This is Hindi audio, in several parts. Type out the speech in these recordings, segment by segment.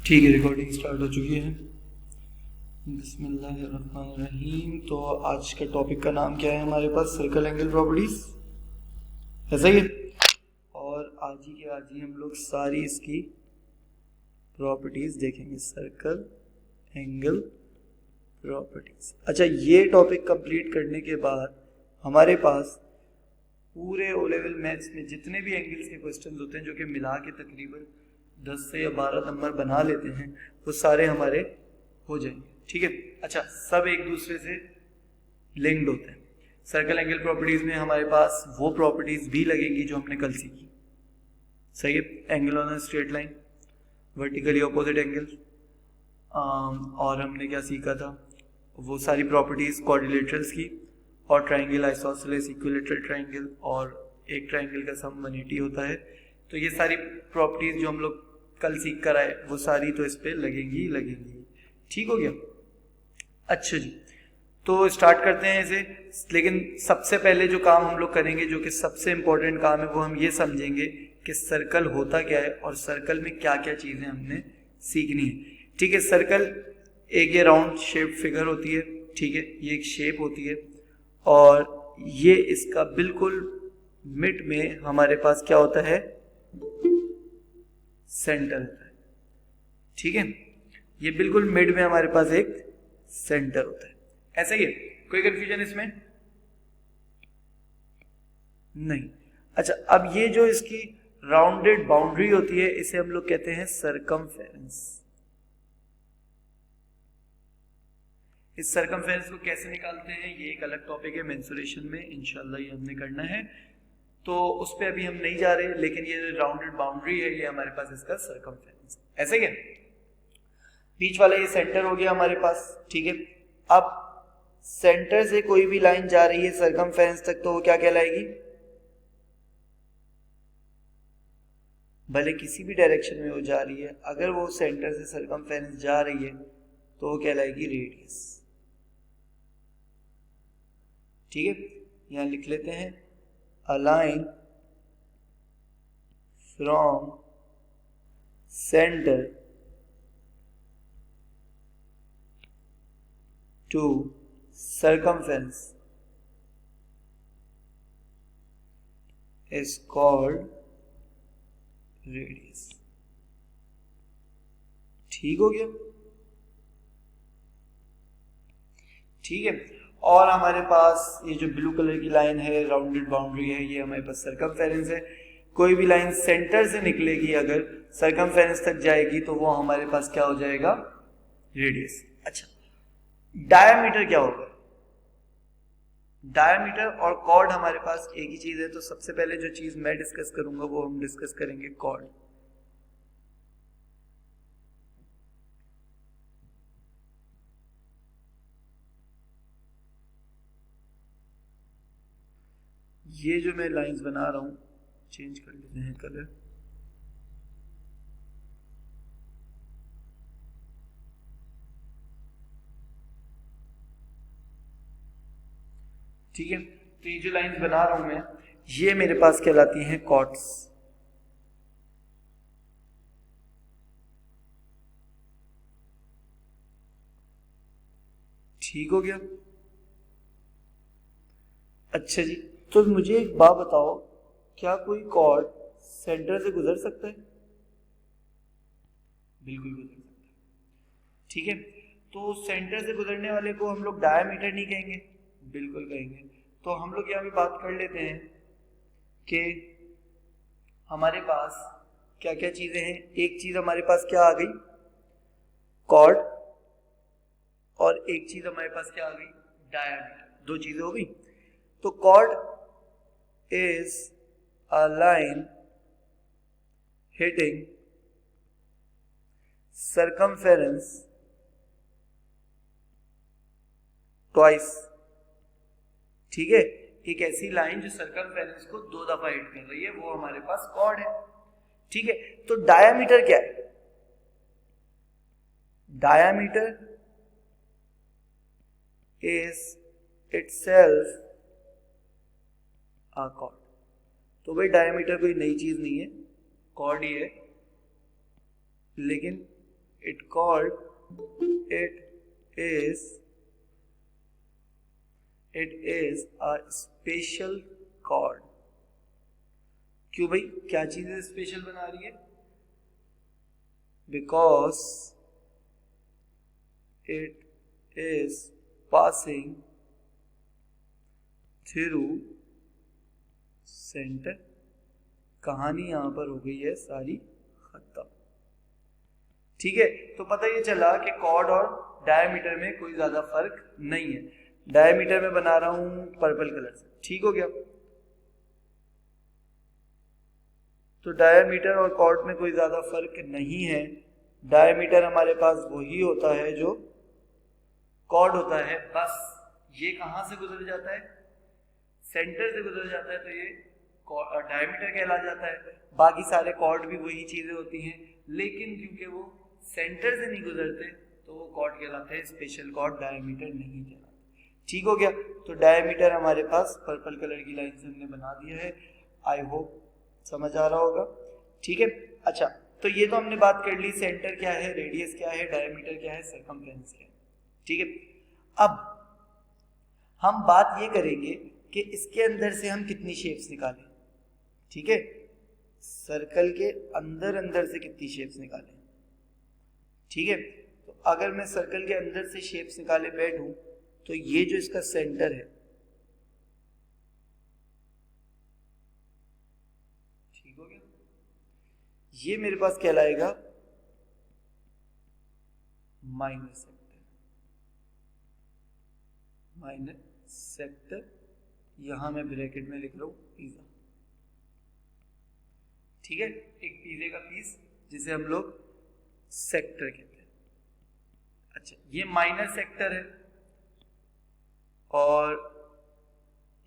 ठीक है, रिकॉर्डिंग स्टार्ट हो चुकी है। बिस्मिल्लाहिर्रहमानिर्रहीम। तो आज का टॉपिक का नाम क्या है हमारे पास? सर्कल एंगल प्रॉपर्टीज, ऐसा ही है। और आज ही हम लोग सारी इसकी प्रॉपर्टीज देखेंगे, सर्कल एंगल प्रॉपर्टीज। अच्छा, ये टॉपिक कंप्लीट करने के बाद हमारे पास पूरे ओ लेवल मैथ्स में जितने भी एंगल्स के क्वेश्चंस होते हैं, जो कि मिला के तकरीबन 10 से या 12 नंबर बना लेते हैं, वो सारे हमारे हो जाएंगे। ठीक है। अच्छा, सब एक दूसरे से लिंक्ड होते हैं। सर्कल एंगल प्रॉपर्टीज में हमारे पास वो प्रॉपर्टीज भी लगेंगी जो हमने कल सीखी। सही है। Angle on a straight line, vertically opposite angle, और हमने क्या सीखा था, वो सारी प्रॉपर्टीज क्वाड्रिलेटरल्स की, और ट्राइंगल, आइसोसेलेस, इक्विलेटरल ट्राइंगल, और एक ट्राइंगल का सम 180 होता है। तो ये सारी प्रॉपर्टीज जो हम लोग कल सीख कर आए, वो सारी तो इस पे लगेंगी लगेंगी। ठीक हो गया। अच्छा जी, तो स्टार्ट करते हैं इसे। लेकिन सबसे पहले जो काम हम लोग करेंगे, जो कि सबसे इंपॉर्टेंट काम है, वो हम ये समझेंगे कि सर्कल होता क्या है और सर्कल में क्या क्या चीजें हमने सीखनी है। ठीक है। सर्कल एक ये राउंड शेप फिगर होती है। ठीक है, ये एक शेप होती है, और ये इसका बिल्कुल मिड में हमारे पास क्या होता है? सेंटर होता है। ठीक है, ये बिल्कुल मिड में हमारे पास एक सेंटर होता है। ऐसा ही है, कोई कंफ्यूजन इसमें? नहीं। अच्छा, अब ये जो इसकी राउंडेड बाउंड्री होती है, इसे हम लोग कहते हैं सरकमफेरेंस। इस सरकमफेरेंस को कैसे निकालते हैं, ये एक अलग टॉपिक है मेंसुरेशन में, इंशाल्लाह ये हमने करना है, तो उस पर अभी हम नहीं जा रहे। लेकिन ये राउंडेड बाउंड्री है, ये हमारे पास इसका सरकमफेरेंस। ऐसे ही है। बीच वाला ये सेंटर हो गया हमारे पास। ठीक है। अब सेंटर से कोई भी लाइन जा रही है सरकमफेरेंस तक, तो वो क्या कहलाएगी? भले किसी भी डायरेक्शन में वो जा रही है, अगर वो सेंटर से सरकमफेरेंस जा रही है तो वो कहलाएगी रेडियस। ठीक है, यहां लिख लेते हैं, a line from centre to circumference is called radius। ठीक हो गया। ठीक है। और हमारे पास ये जो ब्लू कलर की लाइन है, राउंडेड बाउंड्री है, ये हमारे पास सरकमफेरेंस है। कोई भी लाइन सेंटर से निकलेगी, अगर सरकमफेरेंस तक जाएगी, तो वो हमारे पास क्या हो जाएगा? रेडियस। अच्छा, डायमीटर क्या होगा? डायमीटर और कॉर्ड हमारे पास एक ही चीज है। तो सबसे पहले जो चीज मैं डिस्कस करूंगा, वो हम डिस्कस करेंगे कॉर्ड। ये जो मैं लाइंस बना रहा हूं, चेंज कर लेते हैं कलर। ठीक है, तो ये जो लाइंस बना रहा हूं मैं, ये मेरे पास कहलाती हैं कॉर्ड्स। ठीक हो गया। अच्छा जी, तो मुझे एक बात बताओ, क्या कोई कॉर्ड सेंटर से गुजर सकता है? बिल्कुल गुजर सकता है। ठीक है, तो सेंटर से गुजरने वाले को हम लोग डायमीटर नहीं कहेंगे? बिल्कुल कहेंगे। तो हम लोग यहाँ भी बात कर लेते हैं कि हमारे पास क्या क्या चीजें हैं। एक चीज हमारे पास क्या आ गई? कॉर्ड। और एक चीज हमारे पास क्या आ गई? डायमीटर। दो चीजें हो गई। तो chord is a line hitting circumference twice। ठीक है, एक ऐसी लाइन जो सर्कमफेरेंस को दो दफा हिट कर रही है, वो हमारे पास कॉर्ड है। ठीक है, तो डायमीटर क्या है? Diameter is itself a cord. तो भाई डायमीटर कोई नई चीज नहीं है, कॉर्ड ही है, लेकिन it is a special chord. क्यों भाई, क्या चीज स्पेशल बना रही है? Because it is passing through centre. कहानी यहां पर हो गई है सारी खत्म। ठीक है, तो पता ये चला कि कॉर्ड और डायमीटर में कोई ज्यादा फर्क नहीं है। डायमीटर में बना रहा हूं पर्पल कलर से, ठीक हो गया। तो डायमीटर और कॉर्ड में कोई ज्यादा फर्क नहीं है। डायमीटर हमारे पास वही होता है जो कॉर्ड होता है, बस ये कहां से गुजर जाता है? सेंटर से गुजर जाता है, तो ये डायमीटर कहला जाता है। बाकी सारे कॉर्ड भी वही चीजें होती हैं, लेकिन क्योंकि वो सेंटर से नहीं गुजरते तो वो कॉर्ड कहलाते हैं स्पेशल कॉर्ड, डायमीटर नहीं कहलाते। ठीक हो गया। तो डायमीटर हमारे पास पर्पल कलर की लाइन से हमने बना दिया है। आई होप समझ आ रहा होगा। ठीक है, अच्छा तो ये तो हमने बात कर ली, सेंटर क्या है, रेडियस क्या है, डायमीटर क्या है, सर्कमफ्रेंस क्या है। ठीक है, अब हम बात ये करेंगे कि इसके अंदर से हम कितनी शेप्स निकालें। ठीक है, सर्कल के अंदर से कितनी शेप्स निकालें। ठीक है, तो अगर मैं सर्कल के अंदर से शेप्स निकाले बैठूं तो ये जो इसका सेंटर है, ठीक हो गया, ये मेरे पास कहलाएगा माइनर सेक्टर। माइनर सेक्टर यहां मैं ब्रैकेट में लिख रहा हूं पिज्जा। ठीक है, एक पिज्जे का पीस जिसे हम लोग सेक्टर कहते हैं। अच्छा, ये माइनर सेक्टर है और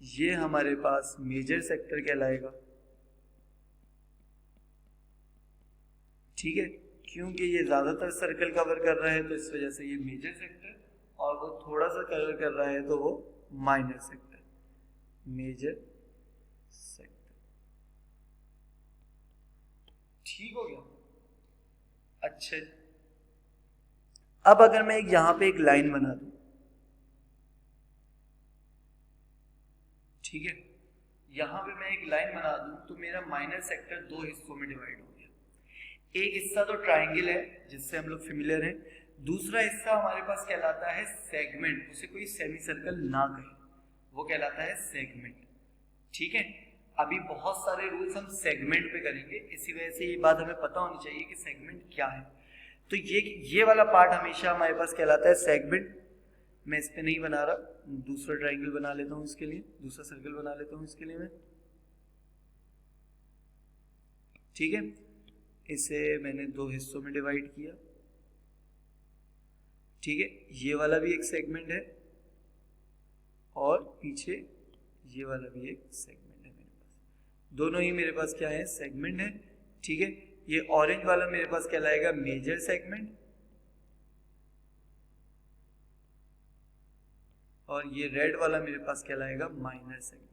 ये हमारे पास मेजर सेक्टर कहलाएगा। ठीक है, क्योंकि ये ज्यादातर सर्कल कवर कर रहा है तो इस वजह से ये मेजर सेक्टर, और वो थोड़ा सा कवर कर रहा है तो वो माइनर सेक्टर, मेजर सेक्टर। ठीक हो गया। अच्छा, अब अगर मैं यहां पे एक लाइन बना दूं, ठीक है, यहां पे मैं एक लाइन बना दूं तो मेरा माइनर सेक्टर दो हिस्सों में डिवाइड हो गया। एक हिस्सा तो ट्रायंगल है जिससे हम लोग फेमिलियर हैं, दूसरा हिस्सा हमारे पास कहलाता है सेगमेंट। उसे कोई सेमी सर्कल ना कहे, वो कहलाता है सेगमेंट। ठीक है, अभी बहुत सारे रूल्स हम सेगमेंट पे करेंगे, इसी वजह से ये बात हमें पता होनी चाहिए कि सेगमेंट क्या है। तो ये वाला पार्ट हमेशा हमारे पास कहलाता है सेगमेंट। मैं इस पे नहीं बना रहा, दूसरा ट्रायंगल बना लेता हूं इसके लिए, दूसरा सर्कल बना लेता हूं इसके लिए मैं। ठीक है, इसे मैंने दो हिस्सों में डिवाइड किया। ठीक है, ये वाला भी एक सेगमेंट है और पीछे ये वाला भी एक सेगमेंट है मेरे पास। दोनों ही मेरे पास क्या है, सेगमेंट है। ठीक है, ये ऑरेंज वाला मेरे पास कहलाएगा मेजर सेगमेंट और ये रेड वाला मेरे पास कहलाएगा माइनर सेगमेंट।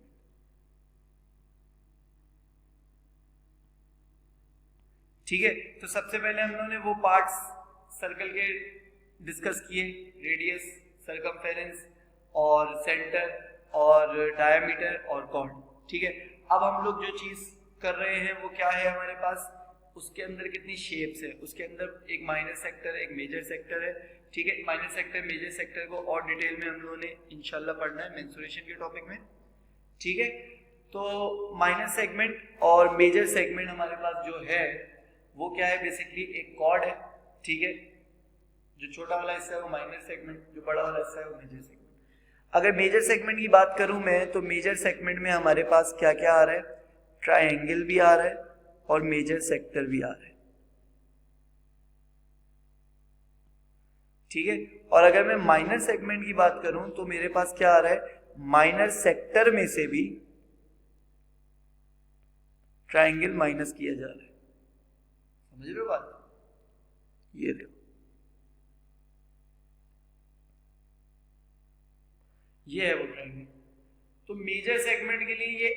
ठीक है, तो सबसे पहले हम लोगों ने वो पार्ट्स सर्कल के डिस्कस किए, रेडियस, सर्कमफेरेंस और सेंटर और डायमीटर और कॉर्ड। ठीक है, अब हम लोग जो चीज कर रहे हैं वो क्या है हमारे पास, उसके अंदर कितनी शेप्स है, उसके अंदर एक माइनर सेक्टर, एक मेजर सेक्टर है। ठीक है, माइनर सेक्टर, मेजर सेक्टर को और डिटेल में हम लोगों ने इंशाल्लाह पढ़ना है मेंसुरेशन के टॉपिक में। ठीक है, तो माइनर सेगमेंट और मेजर सेगमेंट हमारे पास जो है वो क्या है, बेसिकली एक कॉर्ड है। ठीक है, जो छोटा वाला हिस्सा है वो माइनर सेगमेंट, जो बड़ा वाला हिस्सा है वो मेजर सेगमेंट। अगर मेजर सेगमेंट की बात करूं मैं तो मेजर सेगमेंट में हमारे पास क्या क्या आ रहा है, ट्रायंगल भी आ रहा है और मेजर सेक्टर भी आ रहा है। ठीक है, और अगर मैं माइनर सेगमेंट की बात करूं तो मेरे पास क्या आ रहा है, माइनर सेक्टर में से भी ट्रायंगल माइनस किया जा रहा है। समझ रहे हो बात? ये देखो, ये है वो ट्रायंगल। तो मेजर सेगमेंट के लिए ये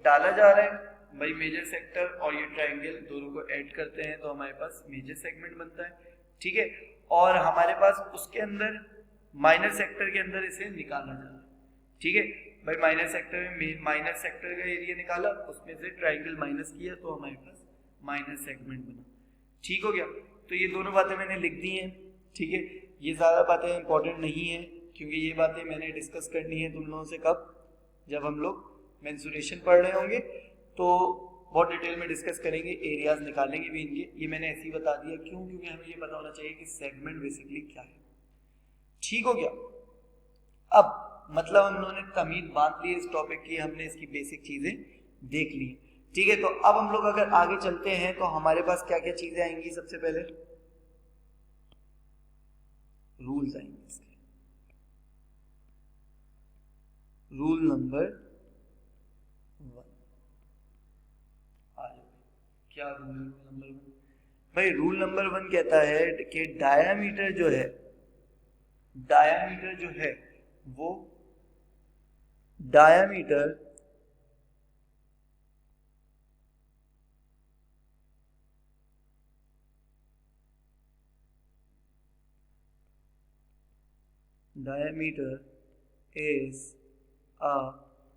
डाला जा रहा है भाई, मेजर सेक्टर और ये ट्रायंगल दोनों को ऐड करते हैं तो हमारे पास मेजर सेगमेंट बनता है। ठीक है, और हमारे पास उसके अंदर माइनर सेक्टर के अंदर इसे निकाला जा रहा है, ठीक है भाई। माइनर सेक्टर में माइनर सेक्टर का एरिया निकाला, उसमें से ट्राइंगल माइनस किया तो हमारे पास माइनर सेगमेंट बना, ठीक हो गया। तो ये दोनों बातें मैंने लिख दी हैं, ठीक है। ये ज़्यादा बातें इंपॉर्टेंट नहीं है क्योंकि ये बातें मैंने डिस्कस करनी है तुम लोगों से कब, जब हम लोग मेंसुरेशन पढ़ रहे होंगे तो बहुत डिटेल में डिस्कस करेंगे, एरियाज निकालेंगे भी इनके। ये मैंने ऐसे ही बता दिया, क्यों? क्योंकि हमें ये पता होना चाहिए कि सेगमेंट बेसिकली क्या है, ठीक हो गया। अब मतलब हम लोगों ने तमीज बांध ली इस टॉपिक की, हमने इसकी बेसिक चीजें देख ली, ठीक है। तो अब हम लोग अगर आगे चलते हैं तो हमारे पास क्या क्या चीजें आएंगी, सबसे पहले रूल्स आएंगे इसके। रूल नंबर 1 क्या रूल नंबर 1? भाई रूल नंबर 1 कहता है कि डायामीटर जो है, डायामीटर जो है वो diameter is a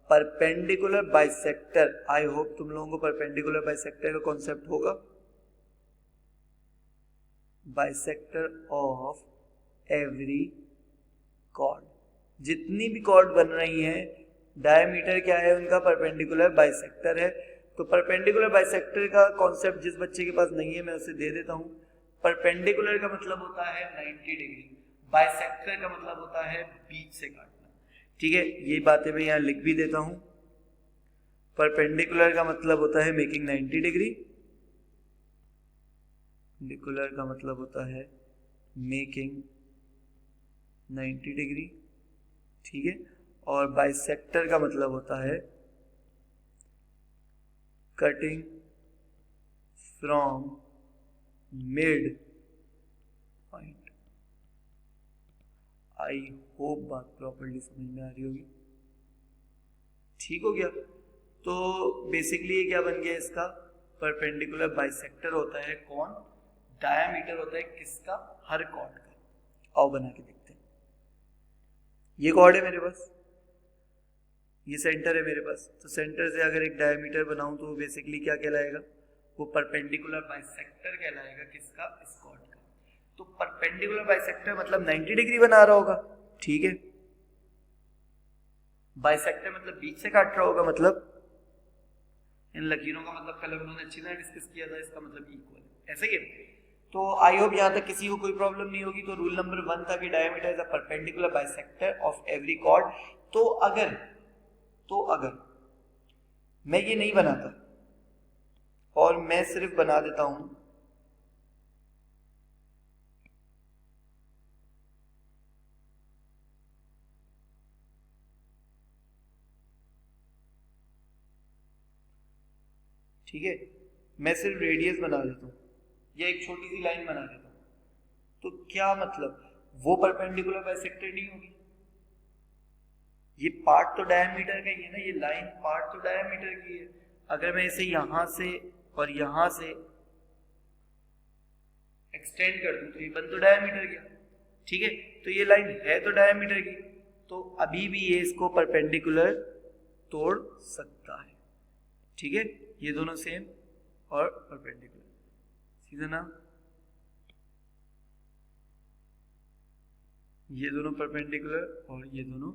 perpendicular bisector। I hope तुम लोगों को परपेंडिकुलर बाइसेक्टर का कॉन्सेप्ट होगा। बाइसेक्टर ऑफ एवरी कॉर्ड, जितनी भी कॉर्ड बन रही हैं डायमीटर क्या है उनका, परपेंडिकुलर बाइसेक्टर है। तो परपेंडिकुलर बाइसेक्टर का कॉन्सेप्ट जिस बच्चे के पास नहीं है मैं उसे दे देता हूं। परपेंडिकुलर का मतलब होता है 90 डिग्री, बाइसेक्टर का मतलब होता है बीच से काटना, ठीक है। ये बातें मैं यहाँ लिख भी देता हूं। परपेंडिकुलर का मतलब होता है मेकिंग 90 डिग्री, परपेंडिकुलर का मतलब होता है मेकिंग 90 डिग्री, ठीक है। और बाइसेक्टर का मतलब होता है cutting from mid point. I hope बात प्रॉपर्ली समझ में आ रही होगी, ठीक हो गया। तो बेसिकली ये क्या बन गया इसका, परपेंडिकुलर बाइसेक्टर होता है कौन, डायामीटर होता है किसका, हर कॉर्ड का। आओ बना के देखते हैं। ये कॉर्ड है मेरे पास, ये सेंटर है मेरे पास, तो सेंटर से अगर एक डायमीटर बनाऊं तो वो बेसिकली क्या कहलाएगा, वो परपेंडिकुलर बाइसेक्टर कहलाएगा किसका, इस कॉर्ड का। तो परपेंडिकुलर बाइसेक्टर मतलब 90 डिग्री बना रहा होगा, ठीक है। बाइसेक्टर मतलब बीच से काट रहा होगा, मतलब इन लकीरों का मतलब कल हम लोगों ने अच्छी तरह डिस्कस किया था, इसका मतलब इक्वल, ऐसे ही। तो आई होप यहाँ तक किसी को कोई प्रॉब्लम नहीं होगी। तो रूल नंबर 1 था कि diameter is a perpendicular bisector of every chord. तो अगर मैं ये नहीं बनाता और मैं सिर्फ बना देता हूं ठीक है, मैं सिर्फ रेडियस बना देता हूं या एक छोटी सी लाइन बना देता हूं, तो क्या मतलब, वो परपेंडिकुलर बाइसेक्टर नहीं होगी। ये पार्ट तो डायमीटर का ही है ना, ये लाइन पार्ट तो डायमीटर की है। अगर मैं इसे यहां से और यहां से एक्सटेंड कर दूं तो ये बन तो डायमीटर गया, ठीक है। तो ये लाइन है तो डायमीटर की, तो अभी भी ये इसको परपेंडिकुलर तोड़ सकता है, ठीक है। ये दोनों सेम और परपेंडिकुलर, सीधा ना, ये दोनों परपेंडिकुलर और ये दोनों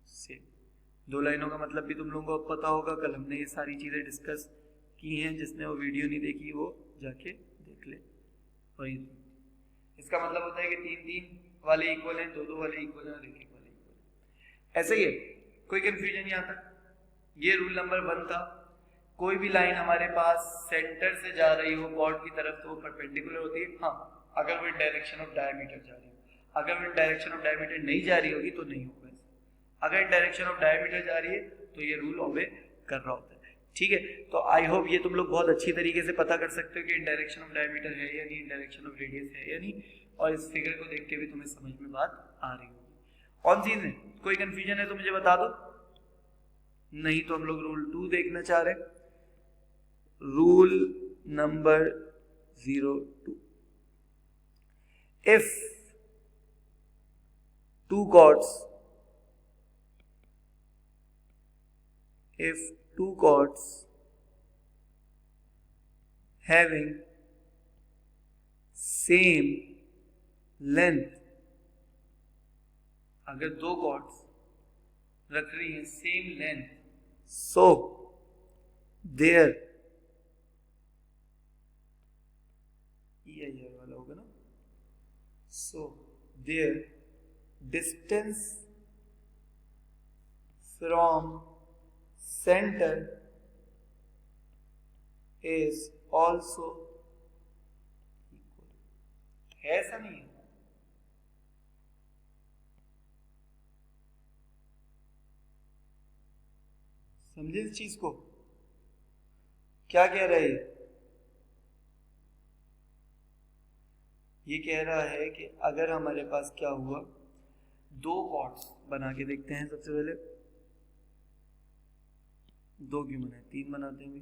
सेम। दो लाइनों का मतलब भी तुम लोगों को पता होगा, कल हमने ये सारी चीजें डिस्कस की हैं। जिसने वो वीडियो नहीं देखी वो जाके देख ले। और इसका मतलब होता है कि 3-3 वाले इक्वल हैं, 2-2 वाले इक्वल हैं और 1-1 वाले इक्वल हैं, ऐसे ही है। कोई कंफ्यूजन यहाँ तक? ये रूल नंबर 1 था। कोई भी लाइन हमारे पास सेंटर से जा रही हो कॉर्ड की तरफ तो वो परपेंडिकुलर होती है, हाँ, अगर वो डायरेक्शन ऑफ डायमीटर जा रही हो। अगर वो डायरेक्शन ऑफ डायमीटर नहीं जा रही होगी तो नहीं होगा। अगर डायरेक्शन ऑफ डायमीटर जा रही है तो ये रूल ऑबे कर रहा होता है, ठीक है। तो आई होप ये तुम लोग बहुत अच्छी तरीके से पता कर सकते हो कि डायरेक्शन ऑफ डायमीटर है या नहीं, डायरेक्शन ऑफ रेडियस है या नहीं, और इस फिगर को देख के भी तुम्हें समझ में बात आ रही होगी। कौन चीज है, कोई कंफ्यूजन है तो मुझे बता दो, नहीं तो हम लोग रूल 2 देखना चाह रहे हैं। Rule number 02, if two chords having same length, अगर दो कॉर्ड्स रख रही हैं same length, so their EIR वाला होगा ना, so their distance from centre is also equal. है ऐसा नहीं है? समझे इस चीज को? क्या कह रहा है ये कह रहा है कि अगर हमारे पास क्या हुआ, दो कॉर्ड्स बना के देखते हैं। सबसे पहले दो क्यों बनाए, तीन बनाते हैं भी।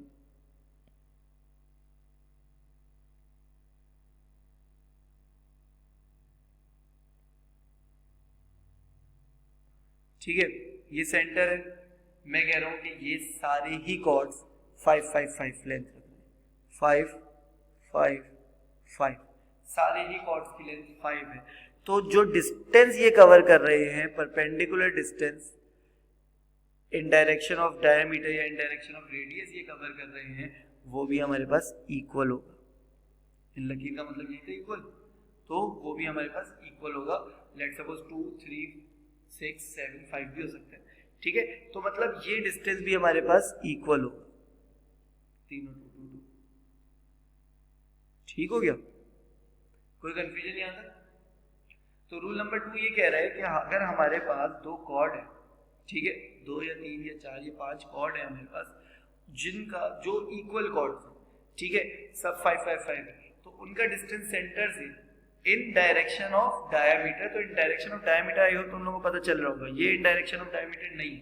ठीक है, ये सेंटर है। मैं कह रहा हूं कि ये सारे ही कॉर्ड्स 5 5 5 लेंथ रख रहे हैं, 5 5 5, सारे ही कॉर्ड्स की लेंथ 5 है। तो जो डिस्टेंस ये कवर कर रहे हैं, perpendicular distance in direction of diameter या इन डायरेक्शन ऑफ रेडियस ये कवर कर रहे हैं, वो भी हमारे पास इक्वल होगा। इन लकीर का मतलब यही था इक्वल, तो वो भी हमारे पास इक्वल होगा। लेट्स सपोज 2 3 6 7 5 भी हो सकता है। ठीक है, तो मतलब ये डिस्टेंस भी हमारे पास इक्वल होगा, तीनों 2 2 2। ठीक हो गया? कोई कंफ्यूजन नहीं आता? तो रूल नंबर 2 ये कह रहा है कि अगर हमारे पास दो कॉर्ड है, ठीक है, 2 या 3 या 4 या 5 कॉर्ड है हमारे पास, जिनका जो इक्वल कॉर्ड है, ठीक है, सब 5 5 5 है, तो उनका डिस्टेंस सेंटर से इन डायरेक्शन ऑफ डायमीटर, तो इन direction of diameter I hope तुम लोगों को पता चल रहा होगा। ये इन डायरेक्शन ऑफ डायमीटर नहीं,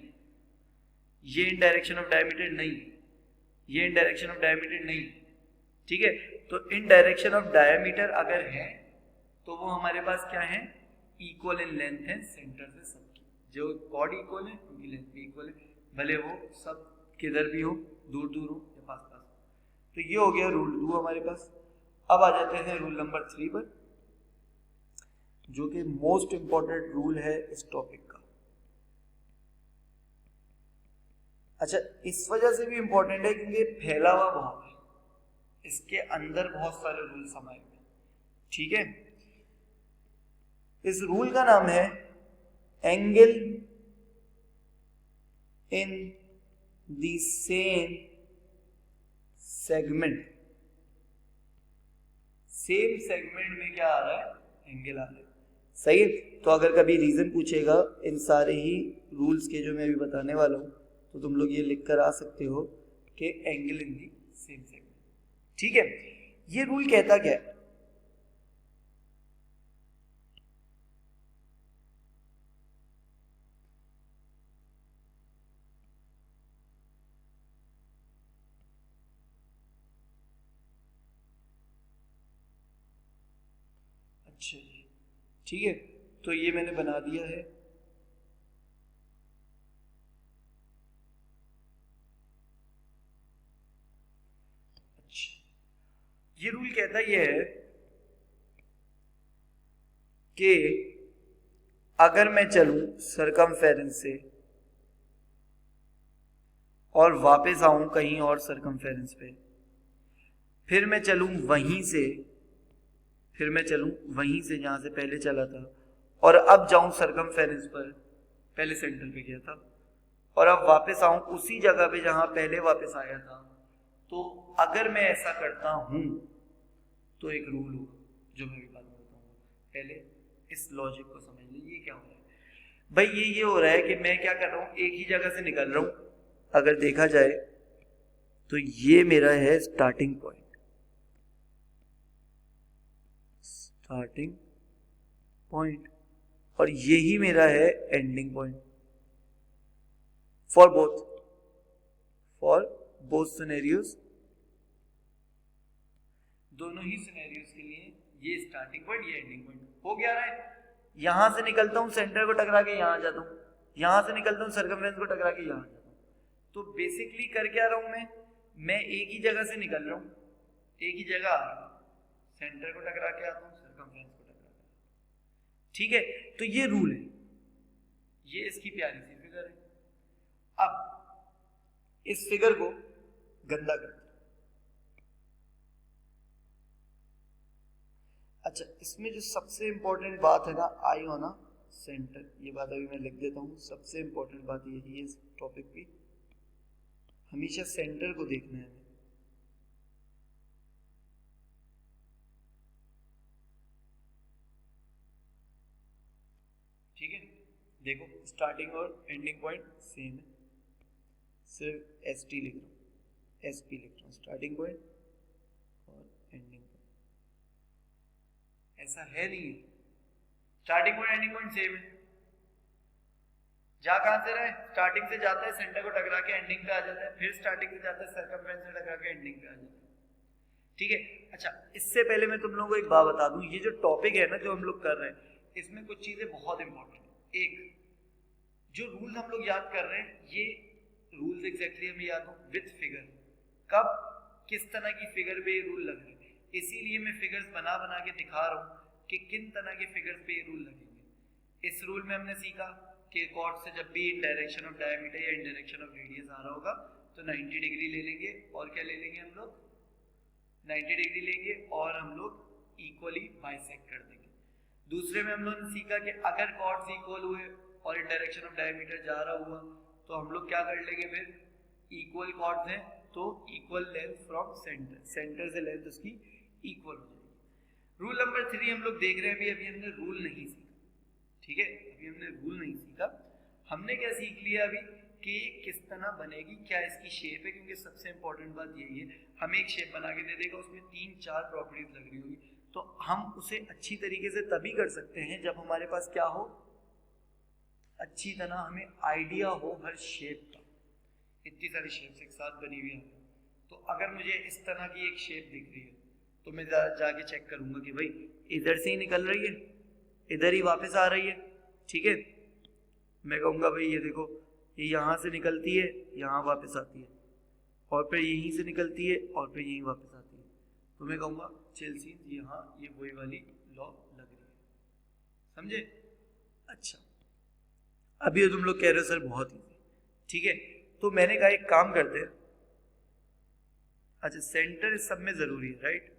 ये इन डायरेक्शन ऑफ डायमीटर नहीं, ये इन डायरेक्शन ऑफ डायमीटर नहीं। ठीक है, तो इन डायरेक्शन ऑफ डायमीटर अगर है तो वो हमारे पास क्या है, इक्वल इन लेंथ है सेंटर से सबकी। जो कॉर्ड इक्वल है उनकी लेंथ भी इक्वल है, भले वो सब किधर भी हो, दूर दूर हो या पास पास हो। तो ये हो गया रूल 2 हमारे पास। अब आ जाते हैं रूल नंबर 3 पर, जो कि मोस्ट इंपॉर्टेंट रूल है इस टॉपिक का। अच्छा, इस वजह से भी इंपॉर्टेंट है क्योंकि फैला हुआ बहुत है, इसके अंदर बहुत सारे रूल समाये हुए हैं। ठीक है, इस रूल का नाम है angle in the same segment. Same segment में क्या आ रहा है, एंगल आ रहा है। सही है, तो अगर कभी रीजन पूछेगा इन सारे ही रूल्स के जो मैं अभी बताने वाला हूं, तो तुम लोग ये लिख कर आ सकते हो कि angle in the same segment. ठीक है, ये रूल कहता क्या है? अच्छा जी, ठीक है, तो ये मैंने बना दिया है। अच्छा, ये रूल कहता ये है कि अगर मैं चलूं सरकमफेरेंस से और वापस आऊं कहीं और सरकमफेरेंस पे, फिर मैं चलूं वहीं से, फिर मैं चलूं वहीं से जहां से पहले चला था, और अब जाऊं सरकमफेरेंस पर, पहले सेंटर पे गया था, और अब वापस आऊं उसी जगह पे जहां पहले वापस आया था, तो अगर मैं ऐसा करता हूं तो एक रूल होगा जो मैं भी बात बताऊंगा। पहले इस लॉजिक को समझ लीजिए क्या हो रहा है। भाई ये हो रहा है कि मैं क्या कर रहा हूं, एक ही जगह से निकल रहा हूं। अगर देखा जाए तो ये मेरा है स्टार्टिंग पॉइंट, स्टार्टिंग पॉइंट, और यही मेरा है ending point. For both scenarios, दोनों ही सिनेरियोज के लिए ये स्टार्टिंग पॉइंट ये एंडिंग पॉइंट हो गया रहा है। यहां से निकलता हूं सेंटर को टकरा के यहां जाता हूं, यहां से निकलता हूं सर्कमफ्रेंस को टकरा के यहां जाता हूं। तो बेसिकली कर क्या रहा हूं मैं एक ही जगह से निकल रहा हूं, एक ही जगह आ रहा हूं, सेंटर को टकरा के आता हूं, सर्कमफ्रेंस को टकरा के। ठीक है, तो ये रूल है, ये इसकी प्यारी सी फिगर है। अब इस फिगर को गंदा कर, अच्छा इसमें जो सबसे इंपॉर्टेंट बात है ना, आई होना सेंटर, ये बात अभी मैं लिख देता हूं। सबसे इंपॉर्टेंट बात यही है इस टॉपिक की, हमेशा सेंटर को देखना है हमें। ठीक है, देखो स्टार्टिंग और एंडिंग पॉइंट सेम है, सिर्फ एस टी लिख रहा हूं, एस पी लिख रहा हूं, स्टार्टिंग पॉइंट और एंडिंग पॉइंट। ऐसा है नहीं है, starting point ending point same है। जा कहां से रहे, स्टार्टिंग से जाता है सेंटर को टकरा के एंडिंग पे आ जाता है, फिर स्टार्टिंग से जाता है सर्कमफ्रेंस से टकरा के एंडिंग पे आ जाता है। ठीक है, अच्छा इससे पहले मैं तुम लोगों को एक बात बता दूं, ये जो टॉपिक है ना जो हम लोग कर रहे हैं, इसमें कुछ चीजें बहुत इंपॉर्टेंट है। एक, जो रूल हम लोग याद कर रहे हैं, ये रूल्स एग्जैक्टली हमें याद हो विथ फिगर, कब किस तरह की फिगर पे ये रूल लग रहे हैं, इसीलिए मैं फिगर्स बना बना के दिखा रहा हूं कि किन तरह के फिगर्स पे ये रूल लगेंगे। इस रूल में हमने सीखा कि कॉर्ड से जब भी इन डायरेक्शन ऑफ डायमीटर या इन डायरेक्शन ऑफ रेडियस आ रहा होगा तो 90 डिग्री ले लेंगे, और क्या ले लेंगे हम लोग, 90 डिग्री लेंगे और हम लोग इक्वली बाइसेक्ट कर देंगे। दूसरे में हम लोगों ने सीखा कि अगर कॉर्ड्स इक्वल हुए और इन डायरेक्शन ऑफ डायमीटर जा रहा हुआ तो हम लोग क्या कर लेंगे, फिर इक्वल कॉर्ड्स हैं तो equal length from centre, centre से लेंथ उसकी इक्वल हो जाएगी। रूल नंबर 3 हम लोग देख रहे हैं, अभी हमने रूल नहीं सीखा। ठीक है, अभी हमने रूल नहीं सीखा, हमने क्या सीख लिया अभी कि किस तरह बनेगी, क्या इसकी शेप है, क्योंकि सबसे इंपॉर्टेंट बात यही है, हमें एक शेप बना के दे देगा, उसमें 3-4 प्रॉपर्टीज लग रही होगी, तो हम उसे अच्छी तरीके से तभी कर सकते हैं जब हमारे पास क्या हो, अच्छी तरह हमें आइडिया हो हर शेप का। इतनी सारी शेप्स एक साथ बनी हुई है, तो अगर मुझे इस तरह की एक शेप दिख रही है तो मैं जाके चेक करूंगा कि भाई इधर से ही निकल रही है, इधर ही वापस आ रही है। ठीक है, मैं कहूँगा भाई ये देखो, ये यहाँ से निकलती है, यहाँ वापस आती है, और फिर यहीं से निकलती है और फिर यहीं वापस आती है, तो मैं कहूँगा चेल्सी यहाँ ये वही वाली लॉ लग रही है। समझे? अच्छा, अभी तुम लोग कह रहे हो सर बहुत इजी। ठीक है, तो मैंने कहा एक काम करते हैं, अच्छा सेंटर इस सब में जरूरी है, राइट?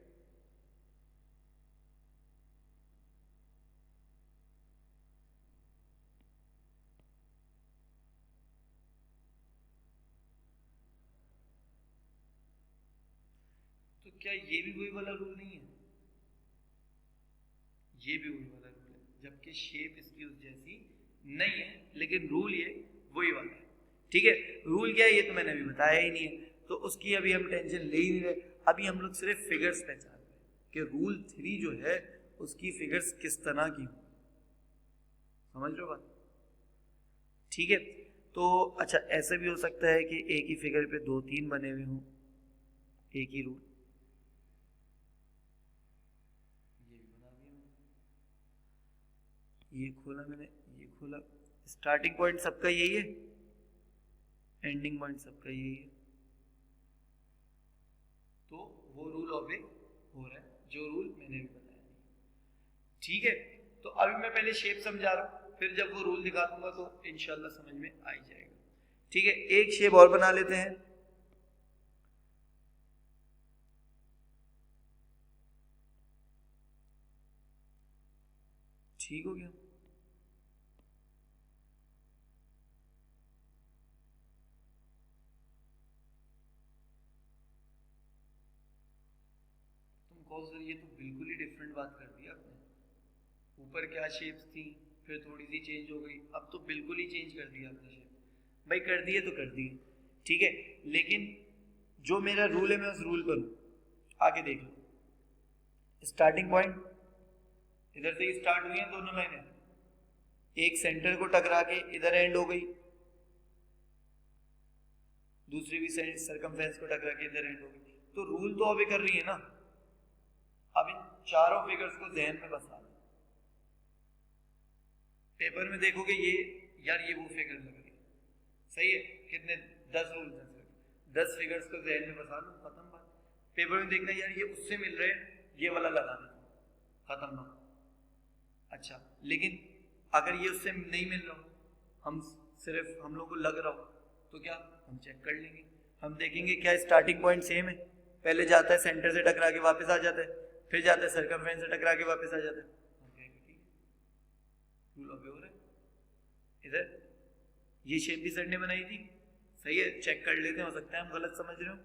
तो क्या ये भी वही वाला रूल नहीं है? ये भी वही वाला रूल है, जबकि शेप इसकी उस जैसी नहीं है, लेकिन रूल ये वही वाला है। ठीक है, रूल क्या है ये तो मैंने अभी बताया ही नहीं है, तो उसकी अभी हम टेंशन ले ही नहीं रहे। अभी हम लोग सिर्फ फिगर्स पहचान रहे हैं कि रूल 3 जो है उसकी फिगर्स किस तरह की हो। समझ लो बात? ठीक है, तो अच्छा ऐसा भी हो सकता है कि एक ही फिगर पे 2-3 बने हुए हों, एक ही रूल। ये भी बना दिया मैंने, ये खोला मैंने, ये खोला, स्टार्टिंग पॉइंट सबका यही है, एंडिंग पॉइंट सबका यही है, तो वो रूल ऑबे हो रहा है जो रूल मैंने भी बताया। ठीक है, तो अभी मैं पहले शेप समझा रहा हूँ, फिर जब वो रूल दिखा दूंगा तो इंशाल्लाह समझ में आ ही जाएगा। ठीक है, एक शेप और बना लेते हैं। ठीक हो गया, तुम कहो सर ये तो बिल्कुल ही डिफरेंट बात कर दी आपने, ऊपर क्या शेप्स थी फिर थोड़ी सी चेंज हो गई, अब तो बिल्कुल ही चेंज कर दिया आपने शेप। भाई कर दिए तो कर दिए, ठीक है, लेकिन जो मेरा रूल है मैं उस रूल पर हूं। आगे देख लो, स्टार्टिंग पॉइंट इधर से स्टार्ट हुई है दोनों लाइनें, एक सेंटर को टकरा के इधर एंड हो गई, दूसरी भी सर्कमफ्रेंस को टकरा के इधर एंड हो गई, तो रूल तो अभी कर रही है ना। चारों फिगर्स को जहन में बसा लो। पेपर में देखोगे ये यार ये वो फिगर लग रही है, सही है, कितने 10 रूल 10 फिगर्स को जहन में बसा लो, खत्म बात। पेपर में देखना यार ये उससे मिल रहे हैं, ये वाला लगा दो, खत्म बात। अच्छा, लेकिन अगर ये उससे नहीं मिल रहा, हम लोग को लग रहा हो, तो क्या हम चेक कर लेंगे, हम देखेंगे क्या स्टार्टिंग पॉइंट सेम है, पहले जाता है सेंटर से टकरा के वापस आ जाता है, फिर जाता है सर्कमफ्रेंस से टकरा के वापस आ जाता है, रूल ऑफ हो रहा है। इधर ये शेप भी सर ने बनाई थी, सही है, चेक कर लेते हैं, हो सकता है हम गलत समझ रहे हो।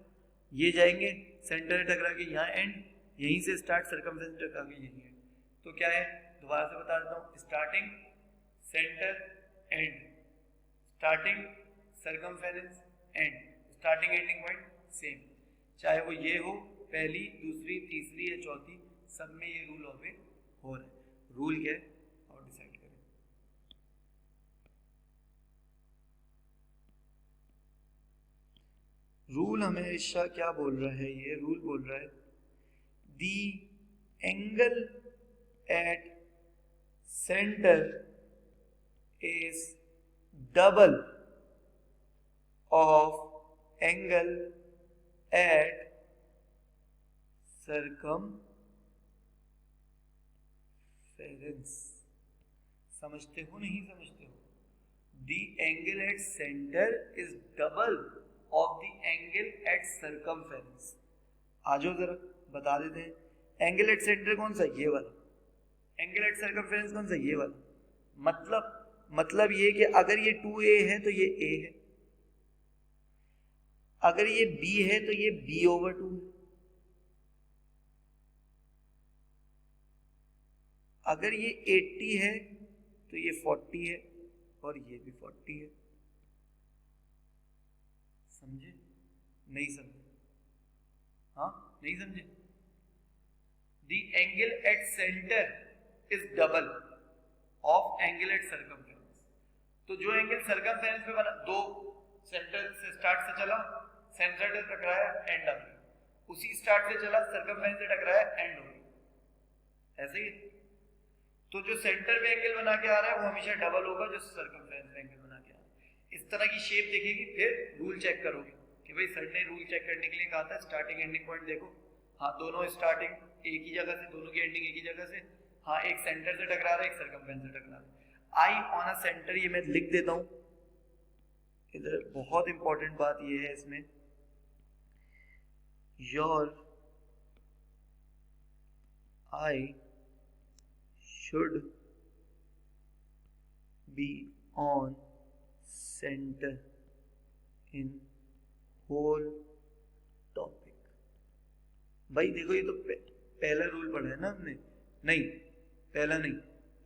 ये जाएंगे सेंटर से टकरा के यहाँ एंड, यहीं से स्टार्ट सर्कमफ्रेंस से टकरा के यहीं एंड, तो क्या है दोबारा से बता देता हूँ, starting centre and, starting circumference and, starting ending point same, चाहे वो ये हो पहली दूसरी तीसरी या चौथी, सब में ये रूल ऑफ हो रहा है। रूल क्या है और डिसाइड करें। रूल हमेशा क्या बोल रहा है, ये रूल बोल रहा है दी angle at centre is double of angle at circumference। समझते हो नहीं समझते हो? The angle at center is double of the angle at circumference। आ जाओ जरा बता देते हैं, एंगल एट सेंटर कौन सा, ये वाला, एंगल एट सर्कमफेरेंस कौन सा, ये वाला। मतलब ये कि अगर ये 2a है तो ये a है, अगर ये b है तो ये b/2 है, अगर ये 80 है तो ये 40 है, और ये भी 40 है। समझे नहीं समझे? हाँ नहीं समझे? The angle at center is double of angle at circumference। तो जो एंगल सर्कमफेरेंस पे बना, दो सेंटर से स्टार्ट से चला, सेंटर से टकराया एंड आ गया, उसी स्टार्ट से चला सर्कमफेरेंस से टकराया एंड हो गया, ऐसे ही। तो जो सेंटर पे एंगल बना के आ रहा है वो हमेशा डबल होगा जो सर्कमफेरेंस पे एंगल बना के आ रहा है। इस तरह की शेप दिखेगी, फिर रूल चेक करोगे कि भाई सर ने रूल चेक करने के लिए कहा था स्टार्टिंग एंडिंग पॉइंट देखो, हाँ दोनों स्टार्टिंग एक ही जगह से, दोनों की एंडिंग एक ही जगह से, हाँ एक सेंटर से टकरा रहा है, एक सर्कमफेरेंस से टकरा रहा है। आई ऑन अ सेंटर, ये मैं लिख देता हूं इधर, बहुत इंपॉर्टेंट बात ये है इसमें, your eye should be on centre in whole topic. भाई देखो ये तो पहला रूल पढ़ा है ना हमने, नहीं पहला नहीं,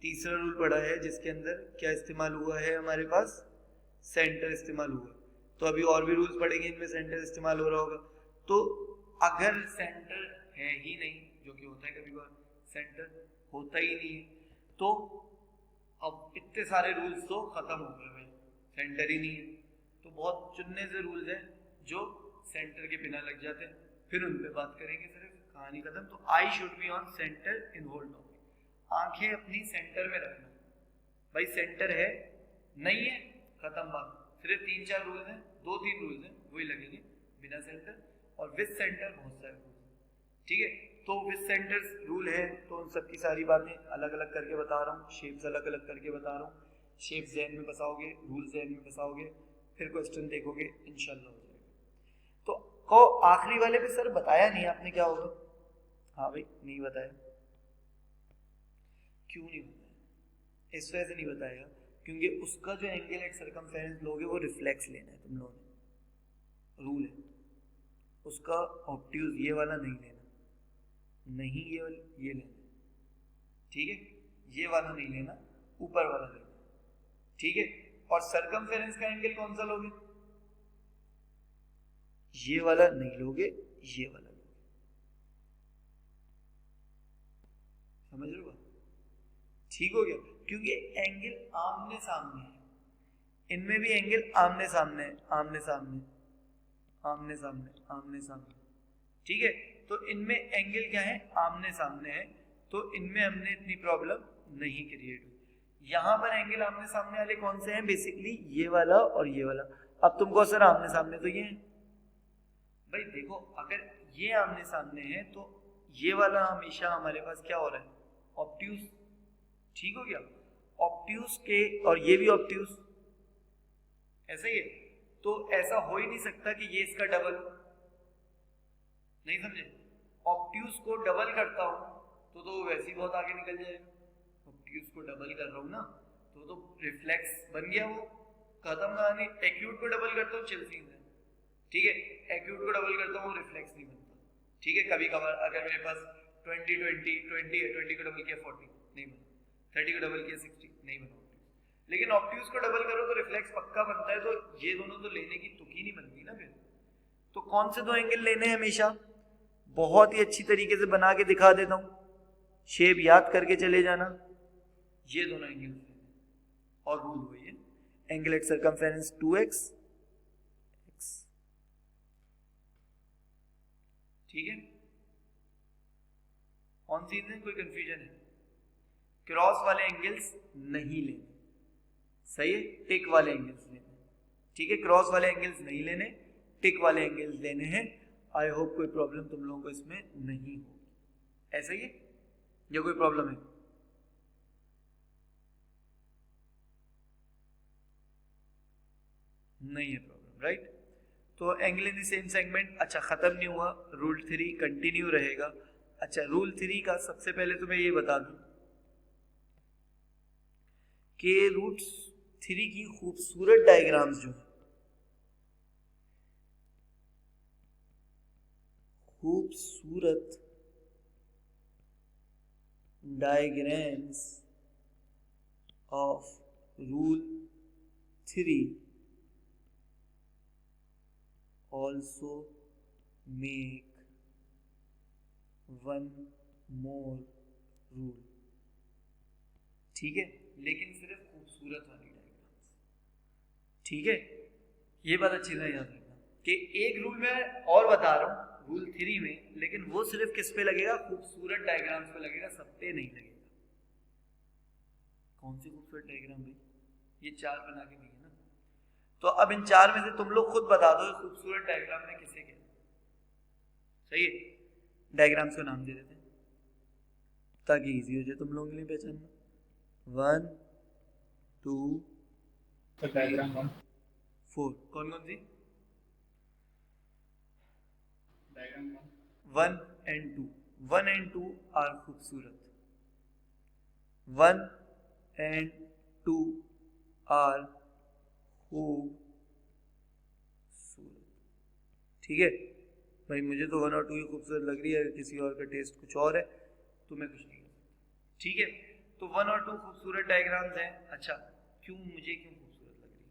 तीसरा रूल पढ़ा है जिसके अंदर क्या इस्तेमाल हुआ है, हमारे पास सेंटर इस्तेमाल हुआ। तो अभी और भी रूल्स पढ़ेंगे, इनमें सेंटर इस्तेमाल हो रहा होगा। तो अगर सेंटर है ही नहीं, जो कि होता है कभी बार सेंटर होता ही नहीं है, तो अब इतने सारे रूल्स तो खत्म हो गए भाई, सेंटर ही नहीं है। तो बहुत चुनने से रूल्स हैं जो सेंटर के बिना लग जाते हैं, फिर उन पे बात करेंगे, सिर्फ कहानी खत्म। तो eye should be on centre in whole topic, आंखें अपनी सेंटर में रखना। भाई सेंटर है नहीं है, खत्म बात। सिर्फ 3-4 रूल्स हैं, 2-3 रूल्स हैं वही लगेंगे, बिना सेंटर और विद सेंटर बहुत सारे रूल्स। ठीक है, तो विद सेंटर रूल है, तो उन सब की सारी बातें अलग अलग करके बता रहा हूँ, शेप्स अलग अलग करके बता रहा हूँ। शेप्स जहन में बसाओगे, रूल जहन में बसाओगे, फिर क्वेश्चन देखोगे, इंशाल्लाह हो जाएगा। तो को आखिरी वाले पे सर बताया नहीं आपने क्या होगा? हाँ भाई नहीं बताया, क्यों नहीं बताया? इस वजह से नहीं बताया क्योंकि उसका जो एंगल एट सर्कमफेरेंस लोगे वो रिफ्लेक्स लेना है तुम लोगों ने, रूल है उसका। ऑब्ट्यूज ये वाला नहीं लेना, नहीं ये लेना, ठीक है, ये वाला नहीं लेना, ऊपर वाला लेना, ठीक है। और सर्कमफेरेंस का एंगल कौन सा लोगे? ये वाला नहीं लोगे, ये वाला लोगे। समझ रहे हो? ठीक हो गया, क्योंकि एंगल आमने सामने है, इनमें भी एंगल आमने सामने है, आमने सामने आमने सामने आमने सामने, ठीक है। तो इनमें एंगल क्या है? आमने सामने है, तो इनमें हमने इतनी प्रॉब्लम नहीं क्रिएट हुई। यहाँ पर एंगल आमने सामने वाले कौन से हैं? बेसिकली ये वाला और ये वाला। अब तुमको सर आमने सामने तो ये है भाई, देखो अगर ये आमने सामने है तो ये वाला हमेशा हमारे पास क्या हो रहा है? ऑब्ट्यूज। ठीक हो गया? ऑब्ट्यूज के और ये भी ऑब्ट्यूज, ऐसा ही है। तो ऐसा हो ही नहीं सकता कि ये इसका डबल हो, नहीं समझे? ऑब्ट्यूज को डबल करता हूं तो वैसे ही बहुत आगे निकल जाएगा। ऑब्ट्यूज को डबल कर रहा हूं ना तो रिफ्लेक्स बन गया, वो खत्म कहानी। एक्यूट को डबल करता हूँ चिल सीन है, ठीक है? एक्यूट को डबल करता हूँ रिफ्लेक्स नहीं बनता, ठीक है? कभी कभार अगर मेरे पास 20 है, 20 को डबल किया 40 नहीं बना, 30 को डबल किया 60 नहीं बना। लेकिन ऑब्ट्यूज को डबल करो तो रिफ्लेक्स पक्का बनता है, तो ये दोनों तो लेने की तुकी नहीं बनती ना फिर। तो कौन से दो एंगल लेने हैं हमेशा? बहुत ही अच्छी तरीके से बना के दिखा देता हूं, शेप याद करके चले जाना। ये दोनों एंगल और रूल वही है, एंगल एट सर्कमफेरेंस 2x, ठीक है? कौन सी है? कोई कंफ्यूजन है? क्रॉस वाले एंगल्स नहीं लेने, सही है? टिक वाले एंगल्स लेने, ठीक है? क्रॉस वाले एंगल्स नहीं लेने, टिक वाले एंगल्स लेने हैं। आई होप कोई प्रॉब्लम तुम लोगों को इसमें नहीं हो, ऐसा ही है या कोई प्रॉब्लम है? नहीं है प्रॉब्लम, राइट? तो angle in the same segment, अच्छा खत्म नहीं हुआ, रूल 3 कंटिन्यू रहेगा। अच्छा रूल 3 का सबसे पहले तो मैं ये बता दूं कि रूट 3 की खूबसूरत डायग्राम्स जो है, खूबसूरत diagrams of rule 3 also make one more rule, ठीक है? लेकिन सिर्फ खूबसूरत वाली डायग्राम्स, ठीक है? ये बात अच्छी तरह याद रखना कि एक रूल मैं और बता रहा हूँ रूल 3 में, लेकिन वो सिर्फ किस पे लगेगा? खूबसूरत डायग्राम्स पे लगेगा, सब पे नहीं लगेगा। कौन सी खूबसूरत डायग्राम भाई? ये 4 बना के दिए ना, तो अब इन 4 में से तुम लोग खुद बता दो खूबसूरत डायग्राम में किसे कहते हैं? सही है? डायग्राम्स को नाम दे देते हैं ताकि इजी हो जाए तुम लोगों के लिए पहचानना। 1 2 डायग्राम 4 कौन कौन सी? डायग्राम 1 and 2, 1 and 2 आर खूबसूरत, 1 and 2 आर खूबसूरत, ठीक है भाई? मुझे तो 1 और 2 ही खूबसूरत लग रही है, किसी और का टेस्ट कुछ और है तो मैं कुछ नहीं कर सकता, ठीक है? तो 1 और 2 खूबसूरत डायग्राम्स हैं। अच्छा क्यों, मुझे क्यों खूबसूरत लग रही है?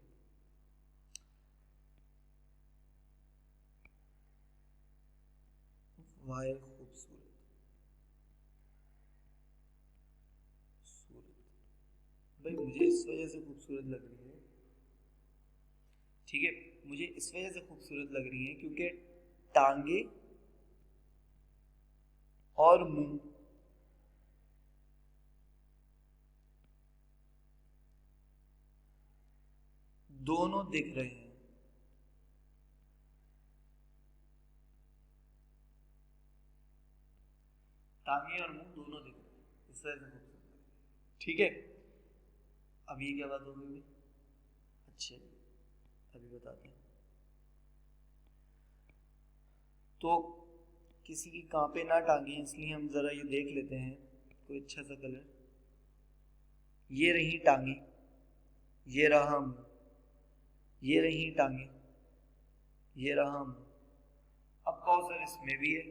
वाई खूबसूरत? भाई मुझे इस वजह से खूबसूरत लग रही है, ठीक है? मुझे इस वजह से खूबसूरत लग रही है क्योंकि टांगे और मुंह दोनों दिख रहे हैं, टांगे और मुंह दोनों दिख रहे हैं, इस वजह से खूबसूरत, ठीक है? अब ये क्या बात हो गई? अच्छे अभी बताते हैं। तो किसी की कांपे ना टांगे, इसलिए हम जरा ये देख लेते हैं कोई अच्छा सा कलर। ये रही टांगे, ये रहा मुंह, ये रही टांगे, ये रहा मुंह। अब कहो सर इसमें भी है,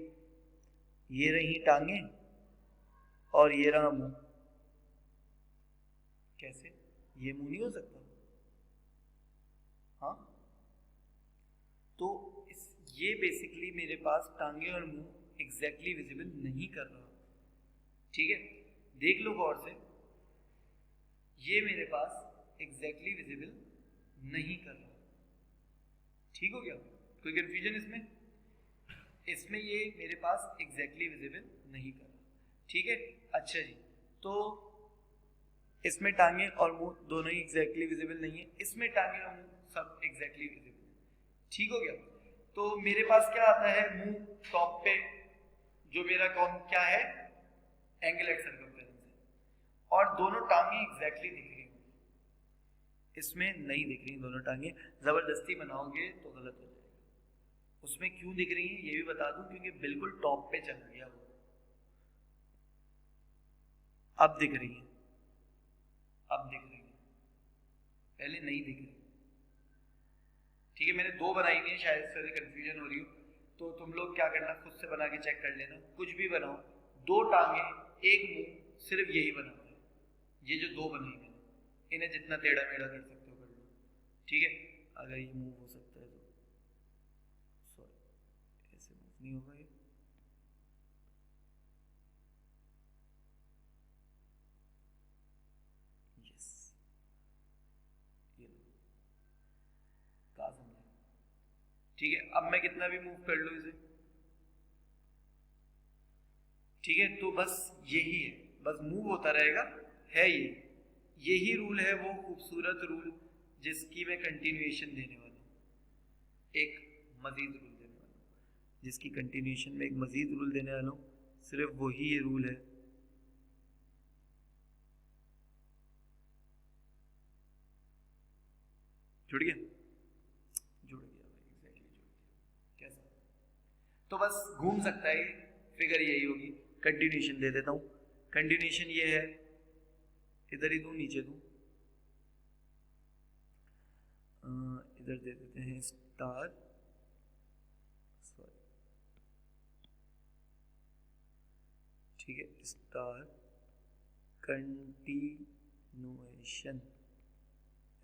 ये रही टांगे और ये रहा मुंह, कैसे? ये मुंह नहीं हो सकता? हाँ, तो ये बेसिकली मेरे पास टांगे और मुंह एग्जैक्टली विजिबल नहीं कर रहा, ठीक है? देख लो गौर से, ये मेरे पास एग्जैक्टली विजिबल नहीं कर रहा, ठीक हो गया? कोई कंफ्यूजन इसमें? इसमें ये मेरे पास एग्जैक्टली विजिबल नहीं कर रहा, ठीक है। अच्छा जी, तो इसमें टांगे और मुंह दोनों ही एग्जैक्टली विजिबल नहीं है, इसमें टांगे और मुंह सब एग्जैक्टली विजिबल है। ठीक हो गया। तो मेरे पास क्या आता है, मुंह टॉप पे, जो मेरा कौन क्या है, एंगल एट सर्कमफेरेंस है, और दोनों टांगे एग्जैक्टली दिख रही हैं, इसमें नहीं दिख रही दोनों टांगे। जबरदस्ती बनाओगे तो गलत हो जाएगा। उसमें क्यों दिख रही है ये भी बता दूं, क्योंकि बिल्कुल टॉप पे चल गया वो, अब दिख रही है, अब दिख रही है, पहले नहीं दिख रही। ठीक है, मैंने दो बनाई हुई है, शायद से कंफ्यूजन हो रही हो, तो तुम लोग क्या करना, खुद से बना के चेक कर लेना। कुछ भी बनाओ, दो टांगे एक मुंह, सिर्फ यही बनाना है। ये जो दो बनाई मैंने, इन्हें जितना टेढ़ा मेढ़ा कर सकते हो कर लो। ठीक है, अगर ये मूव हो सकता है तो, सॉरी ऐसे मूव नहीं होगा ये। यस, ये लो, कहा समझे। ठीक है, अब मैं कितना भी मूव कर लूँ इसे, ठीक है, तो बस यही है, बस मूव होता रहेगा, है यही रूल है, वो खूबसूरत रूल जिसकी मैं कंटिन्यूएशन देने वाला हूँ, एक मजीद रूल देने वाला हूँ, जिसकी कंटिन्यूएशन में एक मजीद रूल देने वाला हूँ, सिर्फ वही ये रूल है। जुड़ गया, जुड़ गया भाई, एग्जैक्टली जुड़ गया। कैसा, तो बस घूम सकता है, फिगर यही होगी। कंटिन्यूएशन दे देता हूँ, कंटिन्यूएशन ये है, इधर ही दूं नीचे दूं, इधर दे देते हैं स्टार, सॉरी, ठीक है, स्टार कंटिन्यूएशन,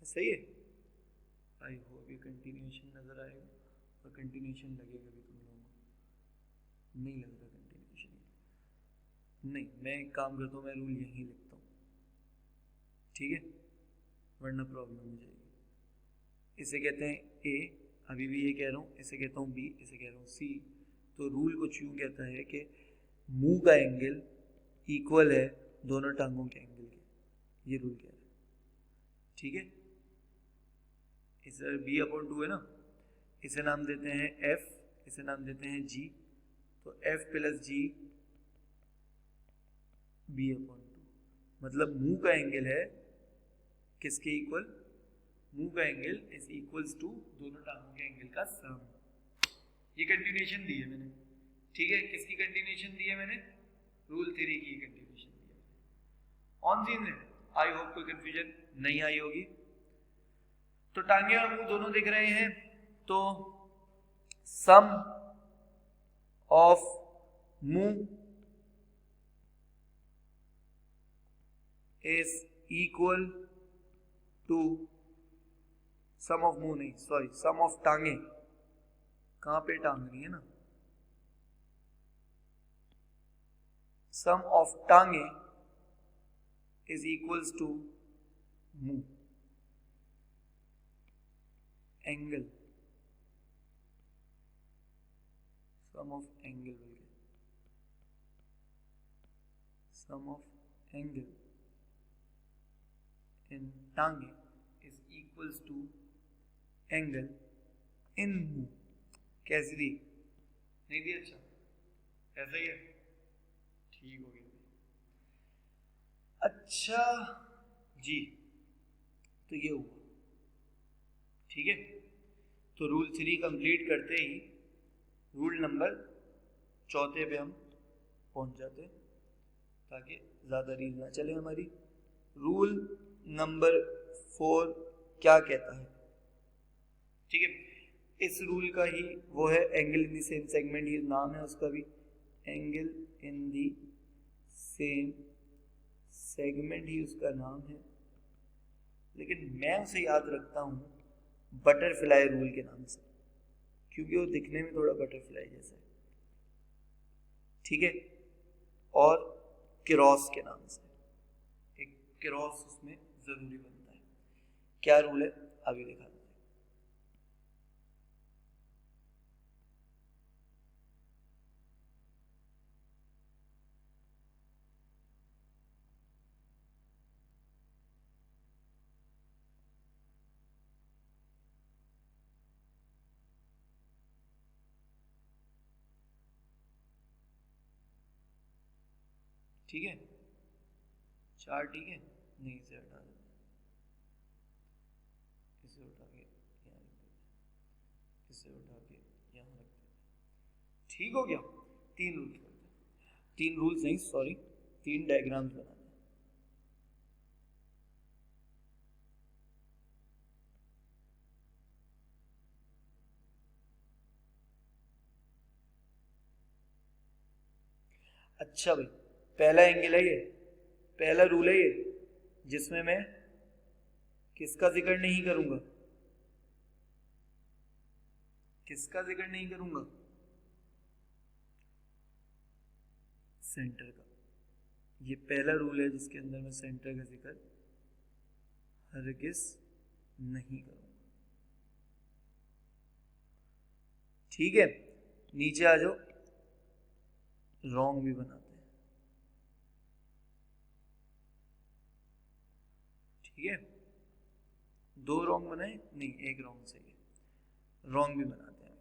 सही है। आई होप ये कंटिन्यूएशन नजर आएगा और कंटिन्यूएशन लगेगा भी तुम लोगों को, नहीं लग रहा कंटिन्यूएशन, नहीं, मैं एक काम करता हूँ, मैं रूल यहीं लिखता हूँ, ठीक है, वरना प्रॉब्लम हो जाएगी। इसे कहते हैं ए, अभी भी ये कह रहा हूँ, इसे कहता हूँ बी, इसे कह रहा हूँ सी। तो रूल कुछ यूँ कहता है कि मुंह का एंगल इक्वल है दोनों टांगों के एंगल के, ये रूल कह रहा है। ठीक है, इसे बी अपॉन टू है ना, इसे नाम देते हैं एफ, इसे नाम देते हैं जी, तो F plus G B upon two, मतलब मुंह का एंगल है किसके इक्वल, मुंह का एंगल इज इक्वल्स टू दोनों टांगों के एंगल का सम। ये कंटिन्यूएशन दी है मैंने, ठीक है, किसकी कंटिन्यूएशन दी है मैंने, रूल थ्री की कंटिन्यूएशन दी है ऑन सीन है। आई होप कोई कंफ्यूजन नहीं आई होगी। तो टांगे और मुंह दोनों दिख रहे हैं, तो सम ऑफ मुंह is equal to sum of मुंह, नहीं सॉरी, सम ऑफ टांगे, कहां पे टांग रही है ना, सम ऑफ टांगे इज इक्वल्स टू मुंह एंगल, सम ऑफ एंगल बोल के, सम ऑफ एंगल इन टांगे is equals to angle in मुंह। कैसी दी, नहीं दी, अच्छा ऐसा ही है, ठीक हो गया। अच्छा जी, तो ये हुआ, ठीक है। तो रूल थ्री कंप्लीट करते ही रूल नंबर चौथे पे हम पहुंच जाते हैं, ताकि ज़्यादा रील ना चले हमारी। रूल नंबर 4 क्या कहता है, ठीक है, इस रूल का ही वो है, angle in the same segment, ये नाम है उसका भी, angle in the same segment ही उसका नाम है, लेकिन मैं उसे याद रखता हूँ बटरफ्लाई रूल के नाम से, क्योंकि वो दिखने में थोड़ा बटरफ्लाई जैसा है, ठीक है, और क्रॉस के नाम से, एक क्रॉस उसमें जरूरी बनता है। क्या रूल है अभी दिखा दो, ठीक है, 4 ठीक है, नहीं इसे हटा देते, इसे उठा के यहाँ रख देते, इसे उठा के यहाँ रख देते, ठीक हो गया। 3 रूल करते हैं, 3 रूल्स नहीं सॉरी 3 डायग्राम्स बनाते हैं। अच्छा भाई, पहला एंगल है ये, पहला रूल है ये, जिसमें मैं किसका जिक्र नहीं करूंगा, किसका जिक्र नहीं करूंगा, सेंटर का। ये पहला रूल है जिसके अंदर मैं सेंटर का जिक्र हरगिज नहीं करूंगा। ठीक है, नीचे आ जाओ, रॉन्ग भी बनाते हैं। ठीक है, 2 रॉन्ग बनाए नहीं, 1 रॉन्ग सही है, रॉन्ग भी बनाते हैं।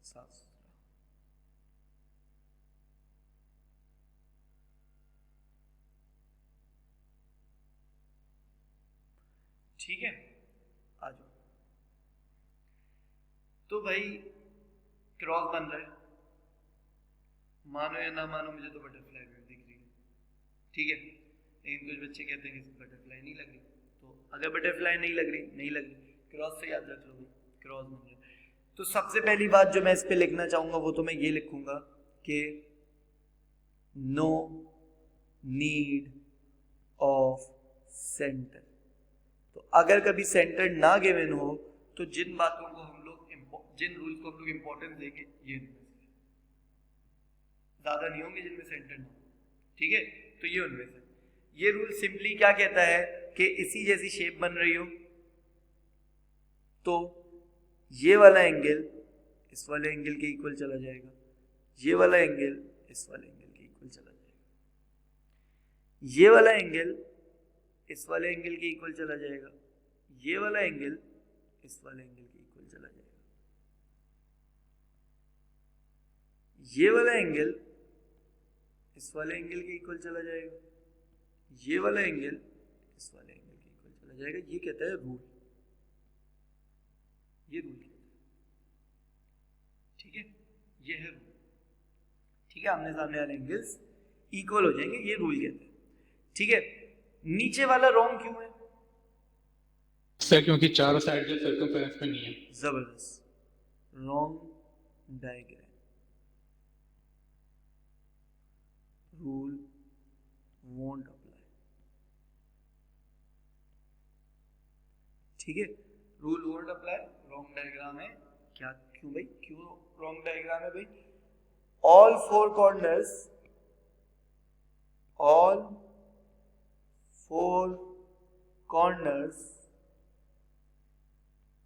साफ सुथरा, ठीक है, आ जाओ। तो भाई क्रॉस बन रहा है, मानो या ना मानो मुझे तो बटरफ्लाई वेव दिख रही है, ठीक है, लेकिन कुछ बच्चे कहते हैं कि बटरफ्लाई नहीं लग रही। तो अगर बटरफ्लाई नहीं लग रही, क्रॉस से याद रख लो भाई, क्रॉस बन रहा है। तो सबसे पहली बात जो मैं इस पे लिखना चाहूंगा वो तो मैं ये लिखूंगा कि नो नीड ऑफ सेंटर। तो अगर कभी सेंटर ना गिवन हो तो जिन बातों को हम लोग जिन रूल्स को हम लोग इंपॉर्टेंस देंगे ये ज्यादा नहीं होंगे जिनमें सेंटर ना हो, ठीक है। तो ये उनमें से ये रूल सिंपली क्या कहता है कि इसी जैसी शेप बन रही हो तो ये वाला एंगल इस वाले एंगल के इक्वल चला जाएगा, ये वाला एंगल इस वाले एंगल के इक्वल चला जाएगा, ये वाला एंगल इस वाले एंगल के इक्वल चला जाएगा, ये वाला एंगल इस वाले एंगल के इक्वल चला जाएगा, ये वाला एंगल इस वाले एंगल के इक्वल चला जाएगा, ये वाला एंगल इस वाले एंगल के इक्वल चला जाएगा। ये कहता है रूल, ये रूल कहता है, ठीक है, ये है रूल, ठीक है, आमने सामने वाले एंगल्स इक्वल हो जाएंगे, ये रूल कहते हैं, ठीक है। नीचे वाला रॉन्ग क्यों है सर? क्योंकि चारों साइड जो सर्कमफेरेंस पे नहीं है। जबरदस्त, wrong diagram, rule won't apply, ठीक है, rule won't apply, wrong diagram है क्या? क्यों भाई, क्यों रॉन्ग डायग्राम है भाई? All 4 corners, all 4 corners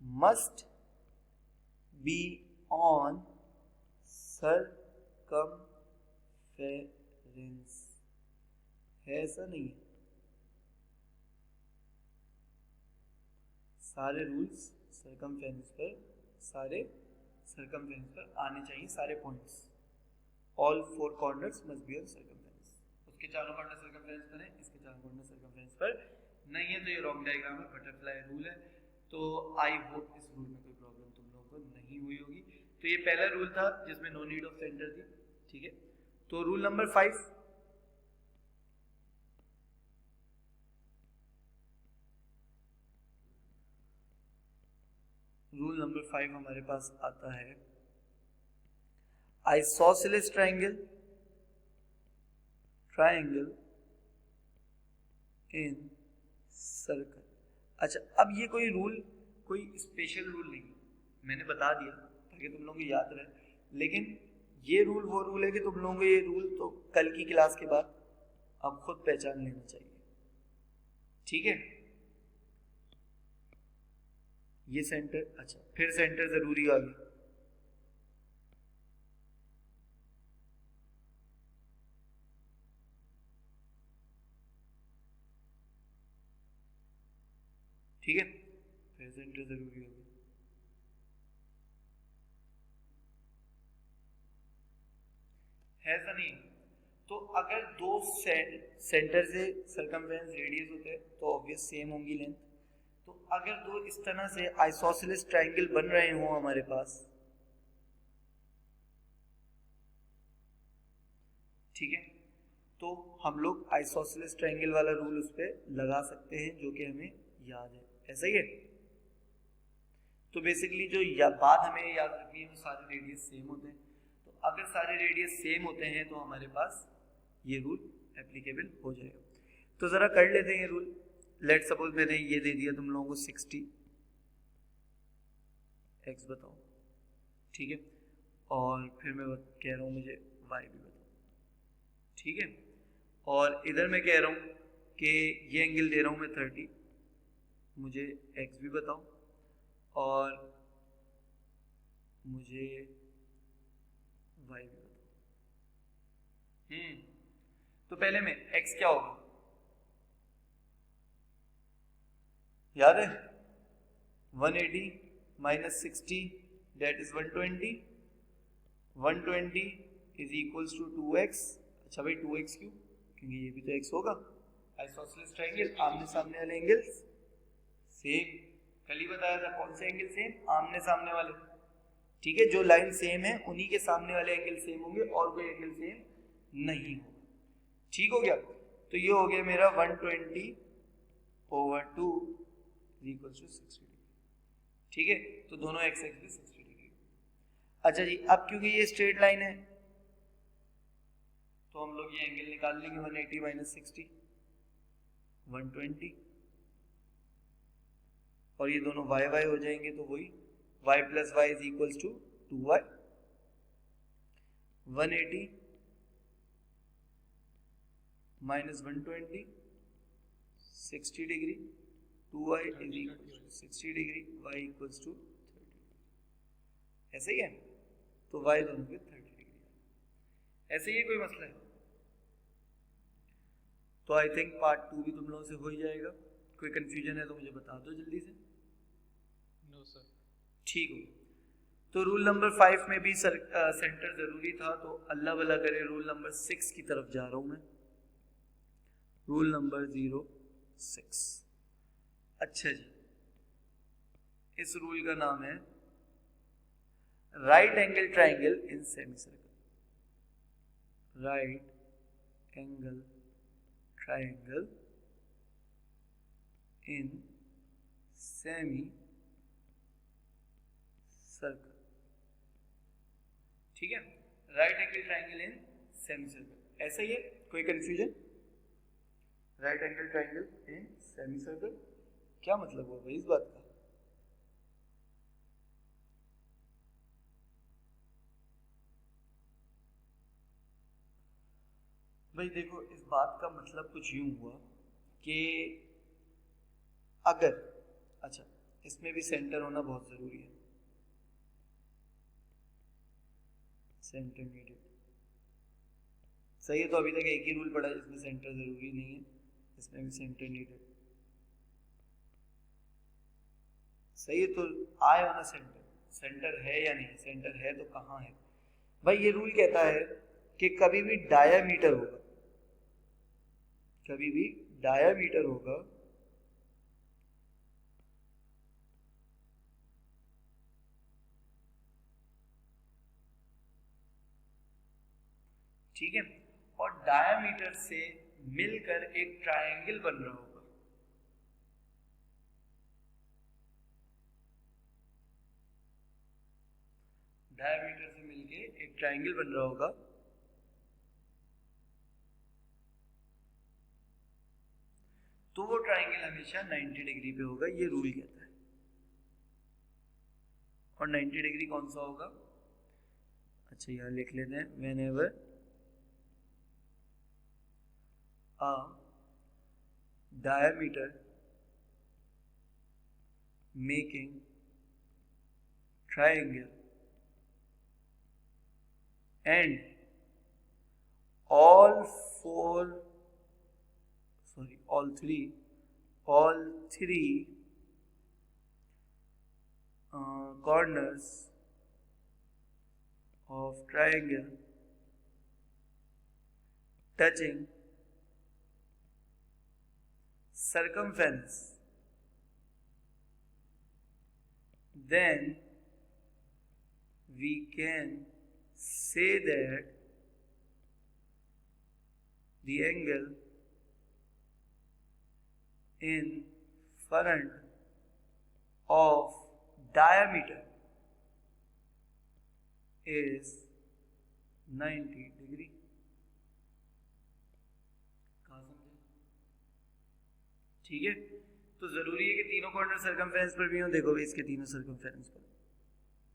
must be on circumference, है ऐसा नहीं है? सारे रूल्स सर्कमफेरेंस पर, सारे सर्कमफेरेंस पर आने चाहिए, सारे points. All 4 corners must be on circumference, उसके चारों कॉर्नर सर्कमफेरेंस पर है, इसके चारों कॉर्नर सर्कमफेरेंस पर नहीं है, तो ये रॉन्ग डायग्राम है, बटरफ्लाई रूल है। तो आई होप इस रूल में कोई प्रॉब्लम तुम लोगों को नहीं हुई होगी। तो ये पहला रूल था जिसमें नो नीड ऑफ सेंटर थी, ठीक है। तो रूल नंबर 5, रूल नंबर 5 हमारे पास आता है आइसोसेलेस ट्रायंगल इन सर्कल। अच्छा, अब ये कोई रूल, कोई स्पेशल रूल नहीं, मैंने बता दिया ताकि तुम लोगों को याद रहे, लेकिन ये रूल वो रूल है कि तुम लोगों को ये रूल तो कल की क्लास के बाद अब खुद पहचान लेना चाहिए, ठीक है। ये सेंटर, अच्छा फिर सेंटर जरूरी आ गया, ठीक है, फिर सेंटर जरूरी हो गया। है या नहीं? तो अगर दो सेंटर से सर्कमफ्रेंस रेडियस होते हैं तो ऑब्वियस सेम होंगी लेंथ। तो अगर दो इस तरह से आइसोसेलेस ट्रायंगल बन रहे हो हमारे पास, ठीक है, तो हम लोग आइसोसेलेस ट्रायंगल वाला रूल उस पर लगा सकते हैं जो कि हमें याद है। ऐसा ही है। तो बेसिकली जो बात हमें याद रखनी है वो सारे रेडियस सेम होते हैं। तो अगर सारे रेडियस सेम होते हैं तो हमारे पास ये रूल एप्लीकेबल हो जाएगा। तो ज़रा कर लेते हैं ये रूल। लेट सपोज मैंने ये दे दिया तुम लोगों को 60, एक्स बताओ, ठीक है, और फिर मैं कह रहा हूँ मुझे वाई भी बताओ, ठीक है, और इधर मैं कह रहा हूँ कि ये एंगल दे रहा हूँ मैं 30, मुझे एक्स भी बताओ और मुझे वाई भी बताओ। तो पहले में एक्स क्या होगा याद है? 180 minus 60 that is 120। 120 is equals to 2x। अच्छा भाई 2x क्यों? क्योंकि ये भी तो x होगा। आइसोसेलेस ट्रायंगल, आमने सामने वाले एंगल्स सेम। कल ही बताया था कौन से एंगल सेम? आमने सामने वाले, ठीक है। जो लाइन सेम है उन्हीं के सामने वाले एंगल सेम होंगे और कोई एंगल सेम नहीं होगा। ठीक हो गया? तो ये हो गया मेरा 120 ओवर 2 इक्वल्स टू 60 डिग्री, ठीक है। तो दोनों एक्स एक्स भी 60 डिग्री। अच्छा जी, अब क्योंकि ये स्ट्रेट लाइन है तो हम लोग ये एंगल निकाल लेंगे 180 माइनस 60 120, और ये दोनों वाई वाई हो जाएंगे तो वही y plus y is equals to 2y। 180 minus 120 60 degree, 2y is equal to 60 degree, y equals to 30। ऐसे ही है। तो y दोनों के 30 डिग्री। ऐसे ही कोई मसला है? तो आई थिंक पार्ट 2 भी तुम लोगों से हो ही जाएगा। कोई कंफ्यूजन है तो मुझे बता दो जल्दी से। No sir. ठीक हो। तो रूल नंबर 5 में भी सेंटर जरूरी था, तो अल्लाह भला करे रूल नंबर 6 की तरफ जा रहा हूं मैं। Rule number 06। अच्छा जी, इस रूल का नाम है right angle triangle in semi circle. Right angle triangle in semi circle, ठीक है। Right angle triangle in semi circle, ऐसा ही है? कोई confusion? Right angle triangle in semi circle क्या मतलब हुआ भाई इस बात का? भाई देखो, इस बात का मतलब कुछ यूं हुआ कि अगर, अच्छा, इसमें भी सेंटर होना बहुत जरूरी है। सेंटर नीडेड, सही है। तो अभी तक एक ही रूल पड़ा है जिसमें सेंटर जरूरी नहीं है, इसमें भी सेंटर नीडेड, सही है। तो आए ना सेंटर, सेंटर है या नहीं? सेंटर है तो कहाँ है भाई? ये रूल कहता है कि कभी भी डायामीटर होगा, कभी भी डायामीटर होगा ठीक है, और डायामीटर से मिलकर एक ट्रायंगल बन रहा होगा। डायामीटर से मिलके एक ट्रायंगल बन रहा होगा, तो वो ट्रायंगल हमेशा 90 डिग्री पे होगा, ये रूल कहता है। और 90 डिग्री कौन सा होगा? अच्छा यहाँ लिख लेते हैं, whenever a diameter making triangle and all three corners of triangle touching circumference, then we can say that the angle in front of diameter is 90 degree. कहाँ समझे? ठीक है, तो जरूरी है कि तीनों कॉर्नर सर्कमफेरेंस पर भी हो। देखो भाई, इसके तीनों सर्कमफेरेंस पर,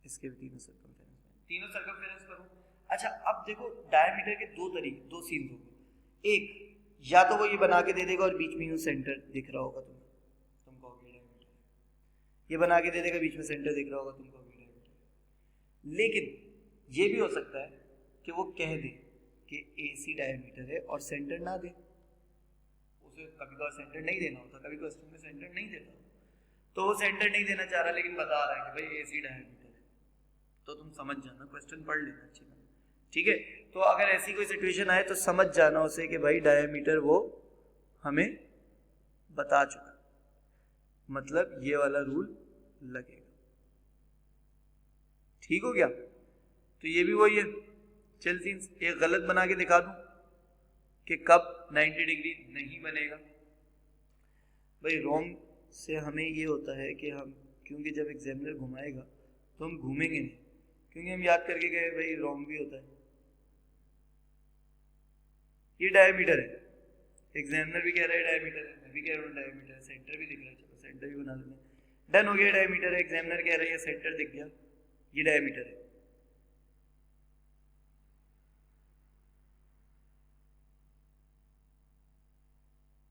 इसके भी तीनों सर्कमफेरेंस पर, तीनों सर्कमफेरेंस पर हो। अच्छा, अब देखो डायमीटर के दो तरीके, दो सीन होंगे। एक, या तो वो ये बना के दे देगा और बीच में यूं सेंटर दिख रहा होगा तुम्हें, तुम कहोगे डायमीटर। ये बना के दे देगा, बीच में सेंटर दिख रहा होगा, तुम कहोगे डायमीटर। लेकिन ये भी हो सकता है कि वो कह दे कि AC डायमीटर है और सेंटर ना दे। उसे कभी कभार सेंटर नहीं देना होता, कभी क्वेश्चन में सेंटर नहीं देता, तो वो सेंटर नहीं देना चाह रहा लेकिन बता रहा है कि भाई AC डायमीटर है। तो तुम समझ जाना, क्वेश्चन पढ़ लेना अच्छी तरह, ठीक है। तो अगर ऐसी कोई सिचुएशन आए तो समझ जाना उसे कि भाई डायमीटर वो हमें बता चुका, मतलब ये वाला रूल लगेगा। ठीक हो गया? तो ये भी वही है। चल सीन्स एक गलत बना के दिखा दूं कि कब 90 डिग्री नहीं बनेगा। भाई रॉन्ग से हमें ये होता है कि हम, क्योंकि जब एग्जामिनर घुमाएगा तो हम घूमेंगे नहीं, क्योंकि हम याद करके गए भाई रॉन्ग भी होता है। ये डायमीटर है, एग्जामिनर भी कह रहा है डायमीटर है, मैं भी कह रहा हूँ डायमीटर है, सेंटर भी दिख रहा है, चलो सेंटर भी बना लेते हैं। डन हो गया, डायमीटर है। एग्जामिनर कह रहा है सेंटर दिख गया, ये डायमीटर है।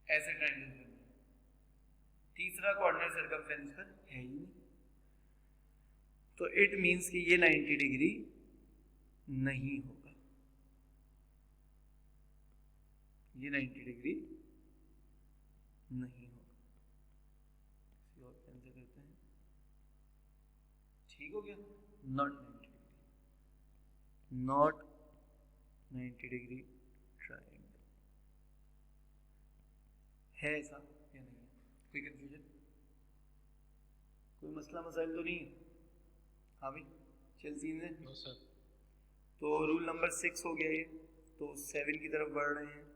ऐसे ट्रायंगल बनना है। तीसरा कॉर्नर सर्कमफेरेंस पर है ही नहीं, तो इट मींस कि ये 90 डिग्री नहीं होगा, ये 90 डिग्री नहीं होगा। इसी और कैंसिल करते हैं, ठीक हो गया। Not 90 degree, not 90 degree triangle है ऐसा या नहीं है? कोई कंफ्यूजन, कोई मसला मसाइल तो नहीं है? हाँ भाई, चल सीन है। No sir. तो रूल नंबर 6 हो गया ये, तो 7 की तरफ बढ़ रहे हैं।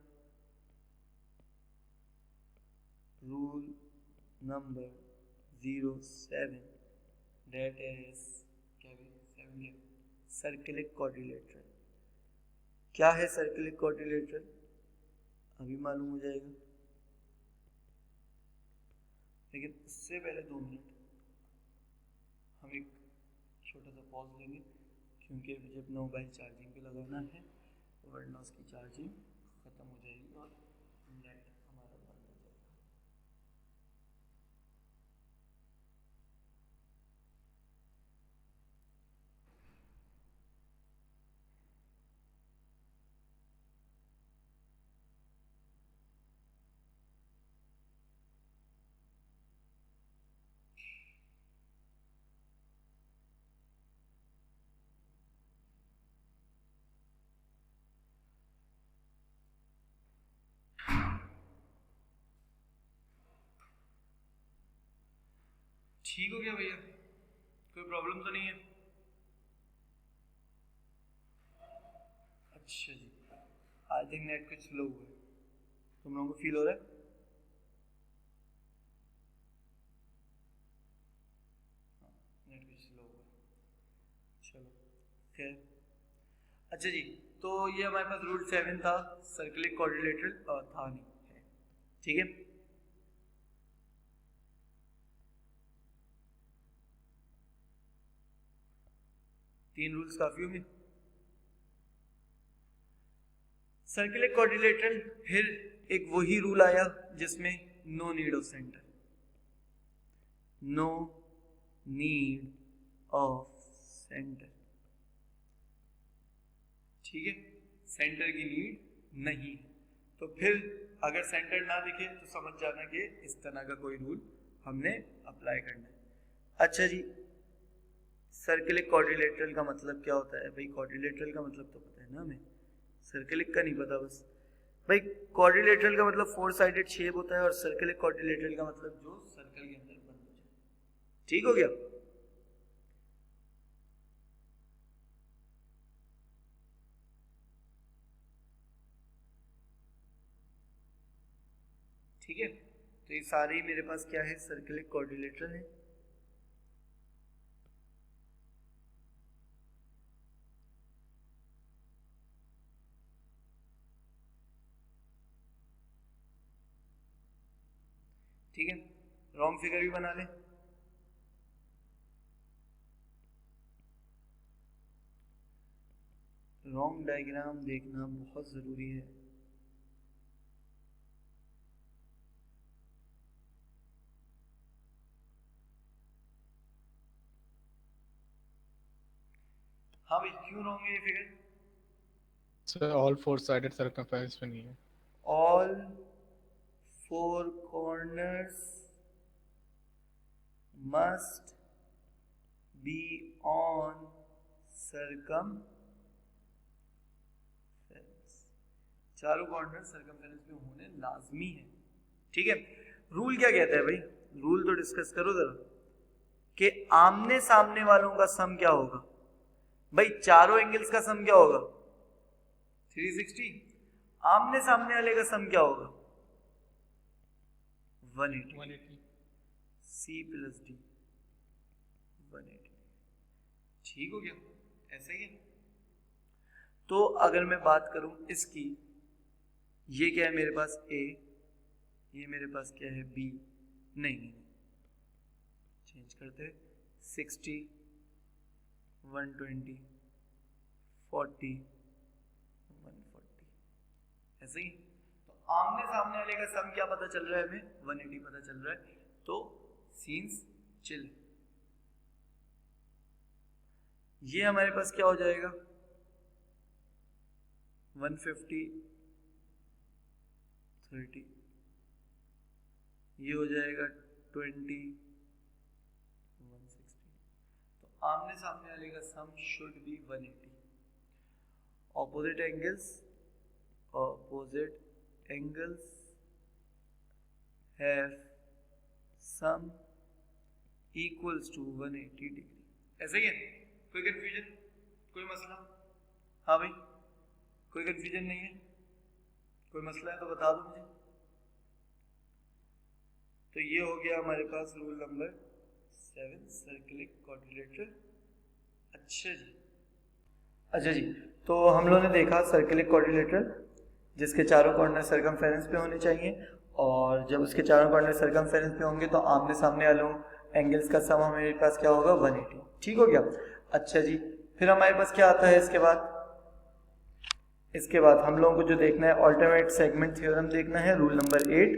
रूल नंबर 07, that is क्या भी 7 सर्कुलर क्वाड्रिलेटरल। क्या है सर्कुलर क्वाड्रिलेटरल? अभी मालूम हो जाएगा, लेकिन उससे पहले 2 मिनट हम एक छोटा सा पॉज लेंगे, क्योंकि मुझे अपना मोबाइल चार्जिंग पे लगाना है, वरना उसकी चार्जिंग ख़त्म हो जाएगी और नेट हमारा बंद हो जाएगा। ठीक हो गया भैया, कोई प्रॉब्लम तो नहीं है? अच्छा जी, आई थिंक नेट कुछ स्लो हुआ है, तुम लोगों को फील हो रहा है? नेट कुछ स्लो हुआ है, चलो खैर। अच्छा जी, तो ये हमारे पास रूल 7 था, सर्कुलर क्वाड्रिलेटरल था नहीं है, ठीक है। तीन रूल्स काफी होंगे। सर्कुलर क्वाड्रिलेटरल, फिर एक वही रूल आया जिसमें no need of centre, no need of centre, ठीक है, सेंटर की नीड नहीं। तो फिर अगर सेंटर ना दिखे तो समझ जाना कि इस तरह का कोई रूल हमने अप्लाई करना है। अच्छा जी, सर्कुलर क्वाड्रिलेटरल का मतलब क्या होता है? भाई क्वाड्रिलेटरल का मतलब तो पता है ना हमें, सर्कुलर का नहीं पता बस। भाई क्वाड्रिलेटरल का मतलब 4 साइडेड शेप होता है और सर्कल क्वाड्रिलेटरल का मतलब जो सर्कल के अंदर बंद हो जाए। ठीक हो गया। ठीक है, तो ये सारे ही मेरे पास क्या है, सर्कल क्वाड्रिलेटरल है। ठीक है, रॉन्ग फिगर भी बना ले। रॉन्ग डायग्राम देखना बहुत जरूरी है। हाँ भाई, क्यों रॉन्ग है ये figure? Sir all 4 sided circumference पे नहीं है। All 4 corners must be on circumference। चारों कॉर्नर सर्कमफेरेंस पे होने लाजमी है। ठीक है, रूल क्या कहता है भाई? रूल तो डिस्कस करो जरा, कि आमने सामने वालों का सम क्या होगा? भाई चारों एंगल्स का सम क्या होगा? 360। आमने सामने वाले का सम क्या होगा? 180। C plus D 180। ठीक हो गया, ऐसे ही। तो अगर मैं बात करूं इसकी, ये क्या है मेरे पास A, ये मेरे पास क्या है B। नहीं, चेंज करते हैं। 60, 120, 40, 140, ऐसे ही। तो आमने सामने वाले का सम क्या पता चल रहा है हमें? 180 पता चल रहा है। तो सीन्स चिल, ये हमारे पास क्या हो जाएगा? 150, 30, ये हो जाएगा 20, 160। तो आमने सामने वाले का sum should be 180। Opposite angles have sum equals to 180 degree. ऐसे ही है? कोई कंफ्यूजन, कोई मसला? हाँ भाई, कोई कंफ्यूजन नहीं है? कोई मसला है तो बता दो मुझे। तो ये हो गया हमारे पास रूल नंबर 7, सर्कलिक क्वाड्रिलेटरल। अच्छा जी, तो हम लोगों ने देखा सर्कलिक क्वाड्रिलेटरल जिसके चारों कॉर्नर सर्कमफेरेंस पे होने चाहिए, और जब उसके चारों कॉर्नर सर्कमफेरेंस पे होंगे तो आमने सामने वालों एंगल्स का सम हमारे पास क्या होगा? 180। ठीक हो गया। अच्छा जी, फिर हमारे पास क्या आता है इसके बाद? इसके बाद हम लोगों को जो देखना है, अल्टरनेट सेगमेंट थ्योरम देखना है, रूल नंबर 8।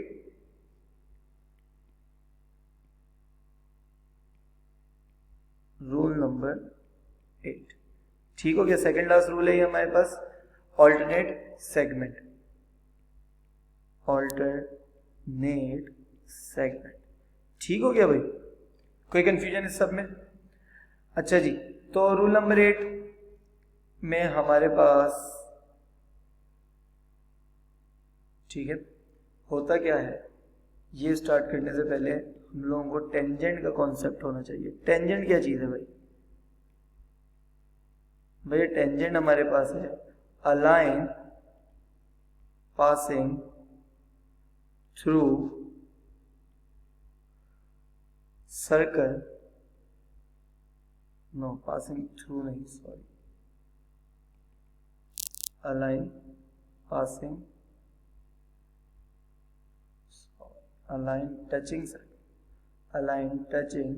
रूल नंबर 8, ठीक हो गया। सेकंड लास्ट रूल है ये हमारे पास, अल्टरनेट सेगमेंट। ठीक हो गया भाई, कोई कंफ्यूजन इस सब में? अच्छा जी, तो रूल नंबर 8 में हमारे पास, ठीक है, होता क्या है, ये स्टार्ट करने से पहले हम लोगों को टेंजेंट का कॉन्सेप्ट होना चाहिए। टेंजेंट क्या चीज है भाई? भैया टेंजेंट हमारे पास है a line passing through circle, no passing through नहीं, sorry, a line passing, a line touching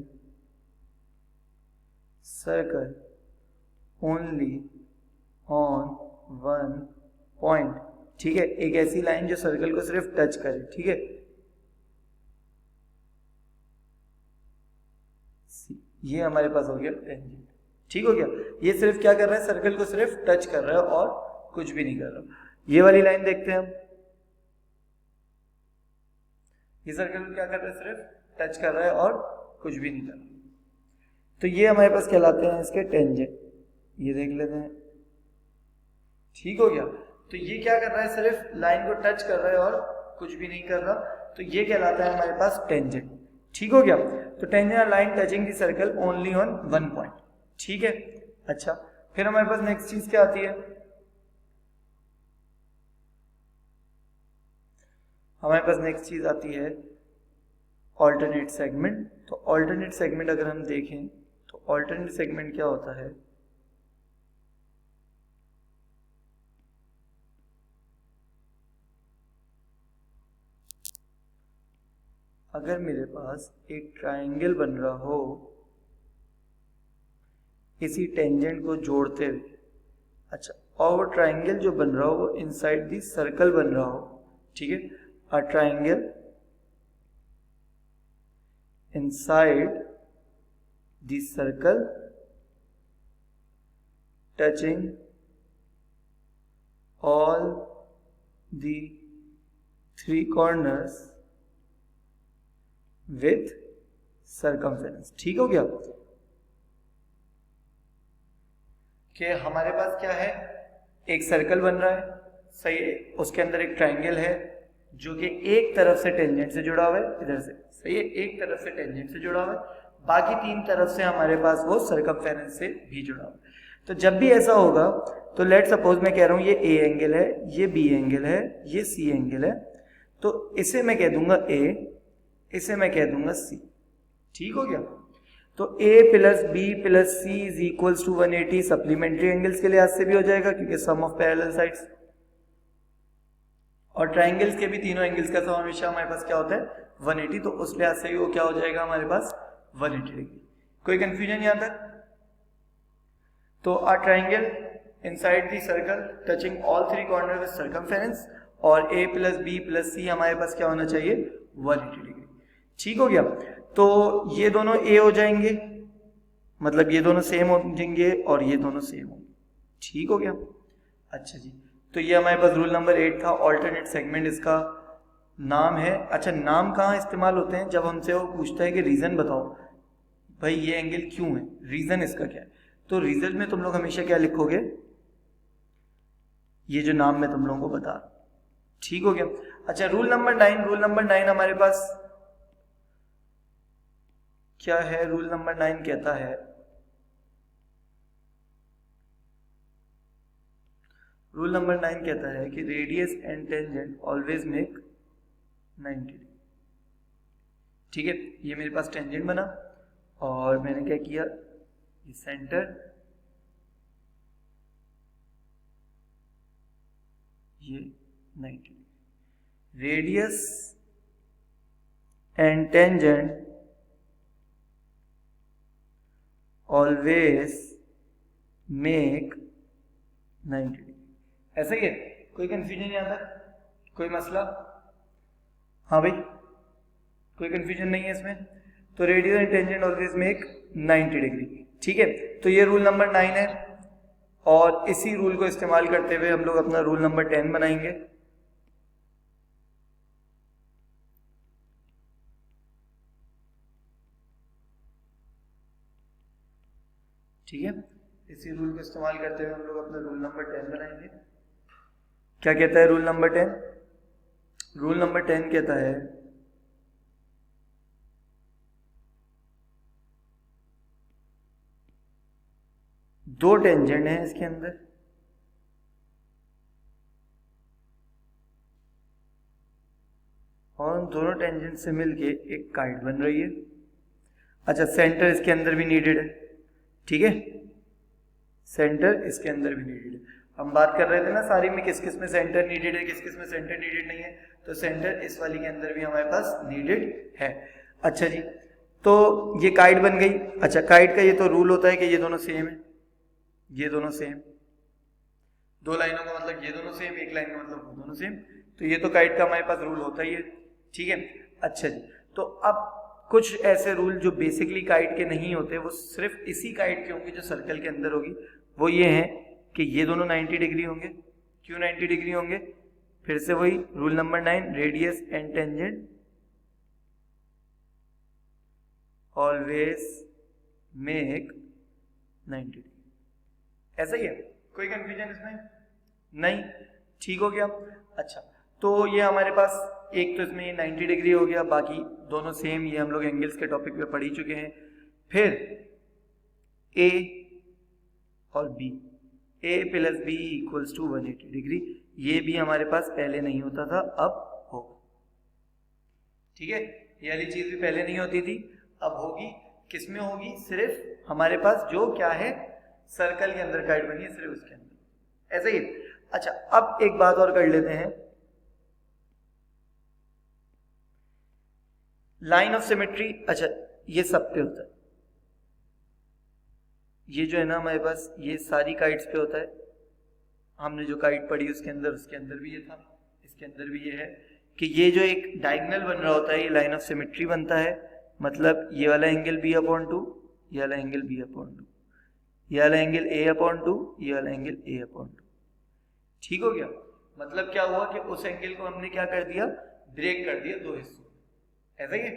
circle only on one point। ठीक है, एक ऐसी लाइन जो सर्कल को सिर्फ टच करे। ठीक है, ये हमारे पास हो गया टेंजेंट। ठीक हो गया, ये सिर्फ क्या कर रहा है? सर्कल को सिर्फ टच कर रहा है और कुछ भी नहीं कर रहा। ये वाली लाइन देखते हैं हम, ये सर्कल को क्या कर रहा है? सिर्फ टच कर रहा है और कुछ भी नहीं कर रहा। तो ये हमारे पास कहलाते हैं इसके टेंजेंट। ये देख लेते हैं। ठीक हो गया, तो ये क्या कर रहा है, सिर्फ लाइन को टच कर रहा है और कुछ भी नहीं कर रहा, तो ये कहलाता है हमारे पास टेंजेंट। ठीक हो गया। तो tangent line touching the circle only on one point. ठीक है। अच्छा, फिर हमारे पास नेक्स्ट चीज क्या आती है, हमारे पास नेक्स्ट चीज आती है ऑल्टरनेट सेगमेंट। तो ऑल्टरनेट सेगमेंट अगर हम देखें तो ऑल्टरनेट सेगमेंट क्या होता है, अगर मेरे पास एक ट्रायंगल बन रहा हो इसी टेंजेंट को जोड़ते हुए, अच्छा, और वो ट्रायंगल जो बन रहा हो वो इनसाइड दी सर्कल बन रहा हो, ठीक है, a triangle inside the circle touching all the three corners with circumference। ठीक हो गया कि हमारे पास क्या है, एक सर्कल बन रहा है, सही है, उसके अंदर एक ट्रायंगल है जो कि एक तरफ से टेंजेंट से जुड़ा हुआ है, इधर से, सही है, एक तरफ से टेंजेंट से जुड़ा हुआ है, बाकी तीन तरफ से हमारे पास वो सर्कमफेरेंस से भी जुड़ा हुआ है। तो जब भी ऐसा होगा तो लेट सपोज मैं कह रहा हूं ये ए एंगल है, ये बी एंगल है, ये सी एंगल है, तो इसे मैं कह दूंगा ए, इसे मैं कह दूंगा सी। ठीक हो गया। तो A plus B plus C is equals to 180 supplementary angles के लिहाज से भी हो जाएगा क्योंकि सम ऑफ पैरेलल साइड्स, और ट्राइंगल्स के भी तीनों एंगल्स का सम हमेशा हमारे पास क्या होता है 180, तो उस लिहाज से भी वो क्या हो जाएगा हमारे पास 180 डिग्री। कोई कंफ्यूजन यहां तक? तो a triangle inside the circle touching all three corner with circumference, और A plus B plus C हमारे पास क्या होना चाहिए 180 डिग्री। ठीक हो गया। तो ये दोनों ए हो जाएंगे, मतलब ये दोनों सेम हो जाएंगे और ये दोनों सेम होंगे। ठीक हो गया। अच्छा जी, तो ये हमारे पास रूल नंबर 8 था, ऑल्टरनेट सेगमेंट इसका नाम है। अच्छा, नाम कहाँ इस्तेमाल होते हैं? जब हमसे वो पूछता है कि रीजन बताओ भाई ये एंगल क्यों है, रीजन इसका क्या है, तो रीजन में तुम लोग हमेशा क्या लिखोगे, ये जो नाम मैं तुम लोगों को बता। ठीक हो गया। अच्छा, रूल नंबर 9, रूल नंबर 9 हमारे पास क्या है? रूल नंबर 9 कहता है, रूल नंबर 9 कहता है कि radius and tangent always make 90 degree. ठीक है, ये मेरे पास टेंजेंट बना और मैंने क्या किया, ये सेंटर, ये 90 degree, radius and tangent always make 90 degree. ऐसा ही है, कोई कंफ्यूजन यहां तक? कोई मसला? हाँ भाई, कोई कंफ्यूजन नहीं है इसमें? तो radius and tangent always make 90 degree. ठीक है, तो ये रूल नंबर 9 है, और इसी रूल को इस्तेमाल करते हुए हम लोग अपना रूल नंबर 10 बनाएंगे। ठीक है, इसी रूल को इस्तेमाल करते हुए हम लोग अपना रूल नंबर 10 बनाएंगे। क्या कहता है रूल नंबर 10? रूल नंबर 10 कहता है दो टेंजेंट है इसके अंदर, और दोनों टेंजेंट से मिलके एक काइट बन रही है। अच्छा, सेंटर इसके अंदर भी नीडेड है। ठीक है, सेंटर इसके अंदर भी नीडेड है। हम बात कर रहे थे ना सारी में किस किस में सेंटर नीडेड है, किस किस में सेंटर नीडेड नहीं है, तो सेंटर इस वाली के अंदर भी हमारे पास नीडेड है। अच्छा जी, तो ये काइट बन गई। अच्छा, काइट का ये तो रूल होता है कि ये दोनों सेम है, ये दोनों सेम, दो लाइनों का मतलब ये दोनों सेम, एक लाइन का मतलब वो दोनों सेम, तो ये तो काइट का हमारे पास रूल होता ही है। ठीक है। अच्छा जी, तो अब कुछ ऐसे रूल जो बेसिकली काइट के नहीं होते, वो सिर्फ इसी काइट के होंगे जो सर्कल के अंदर होगी। वो ये है कि ये दोनों 90 डिग्री होंगे। क्यों 90 डिग्री होंगे? फिर से वही rule number 9, radius and tangent always make 90 degree. ऐसा ही है, कोई कंफ्यूजन इसमें नहीं? ठीक हो गया। अच्छा, तो ये हमारे पास एक तो इसमें 90 डिग्री हो गया, बाकी दोनों सेम, ये हम लोग एंगल्स के टॉपिक पे पढ़ ही चुके हैं। फिर ए और B, A plus B equals to 180 degree, ये भी हमारे पास पहले नहीं होता था, अब होगा। ठीक है, ये वाली चीज भी पहले नहीं होती थी, अब होगी। किसमें होगी? सिर्फ हमारे पास जो क्या है, सर्कल के अंदर काइट बनी है, सिर्फ उसके अंदर, ऐसे ही। अच्छा, अब एक बात और कर लेते हैं, लाइन ऑफ सिमेट्री। अच्छा, ये सब पे होता है, ये जो है ना हमारे पास, ये सारी काइट्स पे होता है। हमने जो काइट पढ़ी उसके अंदर भी ये था, इसके अंदर भी ये है कि ये जो एक डायगोनल बन रहा होता है, ये लाइन ऑफ सिमेट्री बनता है। मतलब ये वाला एंगल b/2, ये वाला एंगल b/2, ये वाला एंगल a/2, ये वाला एंगल a/2। ठीक हो गया? मतलब क्या हुआ कि उस एंगल को हमने क्या कर दिया, ब्रेक कर दिया दो हिस्सों, ऐसा ही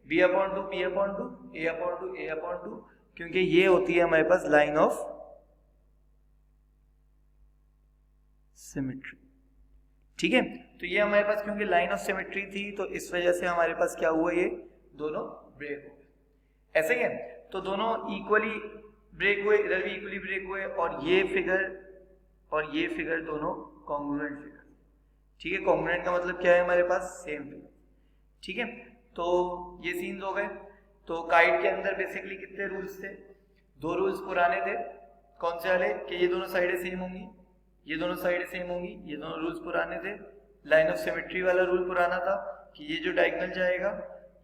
b/2 b/2, a/2 a/2, क्योंकि ये होती है हमारे पास लाइन ऑफ सिमेट्री। ठीक है, तो ये हमारे पास क्योंकि लाइन ऑफ सिमेट्री थी, तो इस वजह से हमारे पास क्या हुआ, ये दोनों ब्रेक हो गए, ऐसे ही है। तो दोनों इक्वली ब्रेक हुए, इधर भी इक्वली ब्रेक हुए, और ये फिगर दोनों कॉन्ग्रुएंट फिगर। ठीक है, कॉन्ग्रुएंट का मतलब क्या है, हमारे पास सेम फिगर। ठीक है, तो ये सीन्स हो गए। तो काइट के अंदर बेसिकली कितने रूल्स थे? दो रूल्स पुराने थे। कौन से वाले? कि ये दोनों साइडें सेम होंगी, ये दोनों साइडें सेम होंगी, ये दोनों रूल्स पुराने थे। लाइन ऑफ सिमेट्री वाला रूल पुराना था कि ये जो डायगोनल जाएगा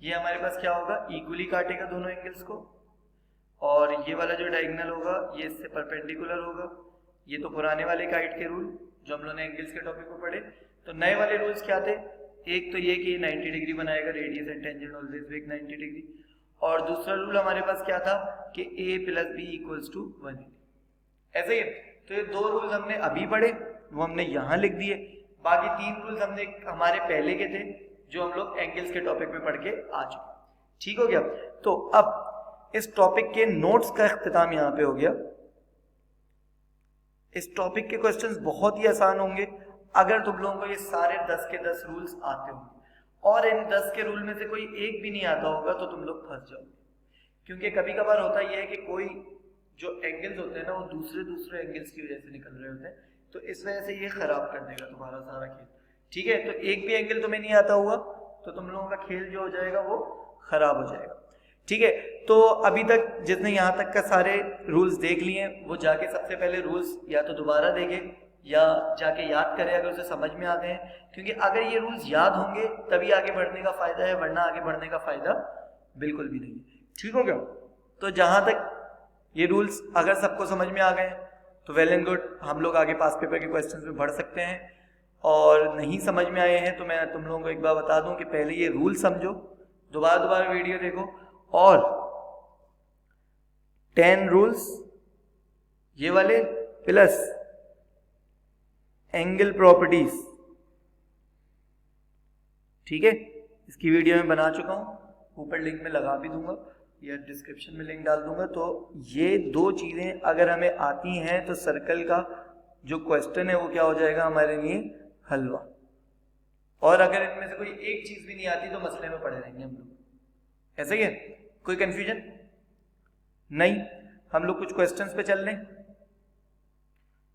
ये हमारे पास क्या होगा, इक्वली काटेगा दोनों एंगल्स को, और ये वाला जो डायगोनल होगा ये इससे परपेंडिकुलर होगा। ये तो पुराने वाले काइट के रूल जो हम लोगों ने एंगल्स के टॉपिक को पढ़े। तो नए वाले रूल्स क्या थे? एक तो ये कि 90 डिग्री बनाएगा, radius and tangent always make 90 degree. और दूसरा रूल हमारे पास क्या था कि a plus B equals to 180, ऐसे ही। तो ये दो रूल्स हमने अभी पढ़े, वो हमने यहाँ लिख दिए। बाकी तीन रूल्स हमने हमारे पहले के थे जो हम लोग एंगल्स के टॉपिक में पढ़ के आ चुके। ठीक हो गया? तो अब इस टॉपिक के नोट्स का इख्तिताम यहाँ पे हो गया। इस टॉपिक के क्वेश्चंस बहुत ही आसान होंगे अगर तुम लोगों को ये सारे 10 के 10 रूल्स आते होंगे, और इन 10 के रूल में से कोई एक भी नहीं आता होगा तो तुम लोग फंस जाओगे। क्योंकि कभी कभार होता यह है कि कोई जो एंगल्स होते हैं ना वो दूसरे एंगल्स की वजह से निकल रहे होते हैं, तो इस वजह से ये खराब कर देगा तुम्हारा सारा खेल। ठीक है, तो एक भी एंगल तुम्हें नहीं आता हुआ तो तुम लोगों का खेल जो हो जाएगा वो खराब हो जाएगा। ठीक है, तो अभी तक जिसने यहाँ तक का सारे रूल्स देख लिए वो जाके सबसे पहले रूल्स या तो दोबारा देखे या जाके याद करे अगर उसे समझ में आ गए हैं, क्योंकि अगर ये रूल्स याद होंगे तभी आगे बढ़ने का फायदा है, वरना आगे बढ़ने का फायदा बिल्कुल भी नहीं। ठीक हो गया? तो जहां तक ये रूल्स अगर सबको समझ में आ गए तो वेल एंड गुड, हम लोग आगे पास पेपर के क्वेश्चंस में बढ़ सकते हैं। और नहीं समझ में आए हैं तो मैं तुम लोगों को एक बार बता दूं कि पहले ये रूल समझो, दोबारा वीडियो देखो, और 10 रूल्स ये वाले प्लस एंगल प्रॉपर्टीज, ठीक है, इसकी वीडियो में बना चुका हूं, ऊपर लिंक में लगा भी दूंगा या डिस्क्रिप्शन में लिंक डाल दूंगा। तो ये दो चीजें अगर हमें आती हैं तो सर्कल का जो क्वेश्चन है वो क्या हो जाएगा हमारे लिए, हलवा। और अगर इनमें से कोई एक चीज भी नहीं आती तो मसले में पड़े रहेंगे हम लोग। ऐसा ही है? कोई कंफ्यूजन नहीं? हम लोग कुछ क्वेश्चंस पे चल लें,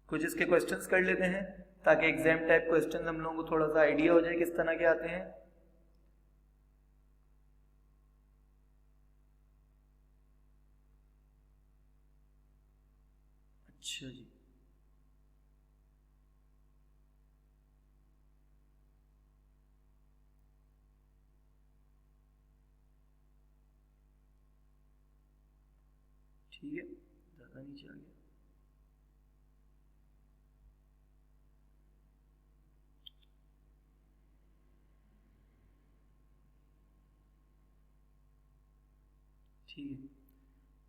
कुछ इसके क्वेश्चंस कर लेते हैं ताकि एग्जाम टाइप क्वेश्चंस हम लोगों को थोड़ा सा आइडिया हो जाए किस तरह के आते हैं। अच्छा जी, ठीक है, ज्यादा नीचे आ गया। ठीक है,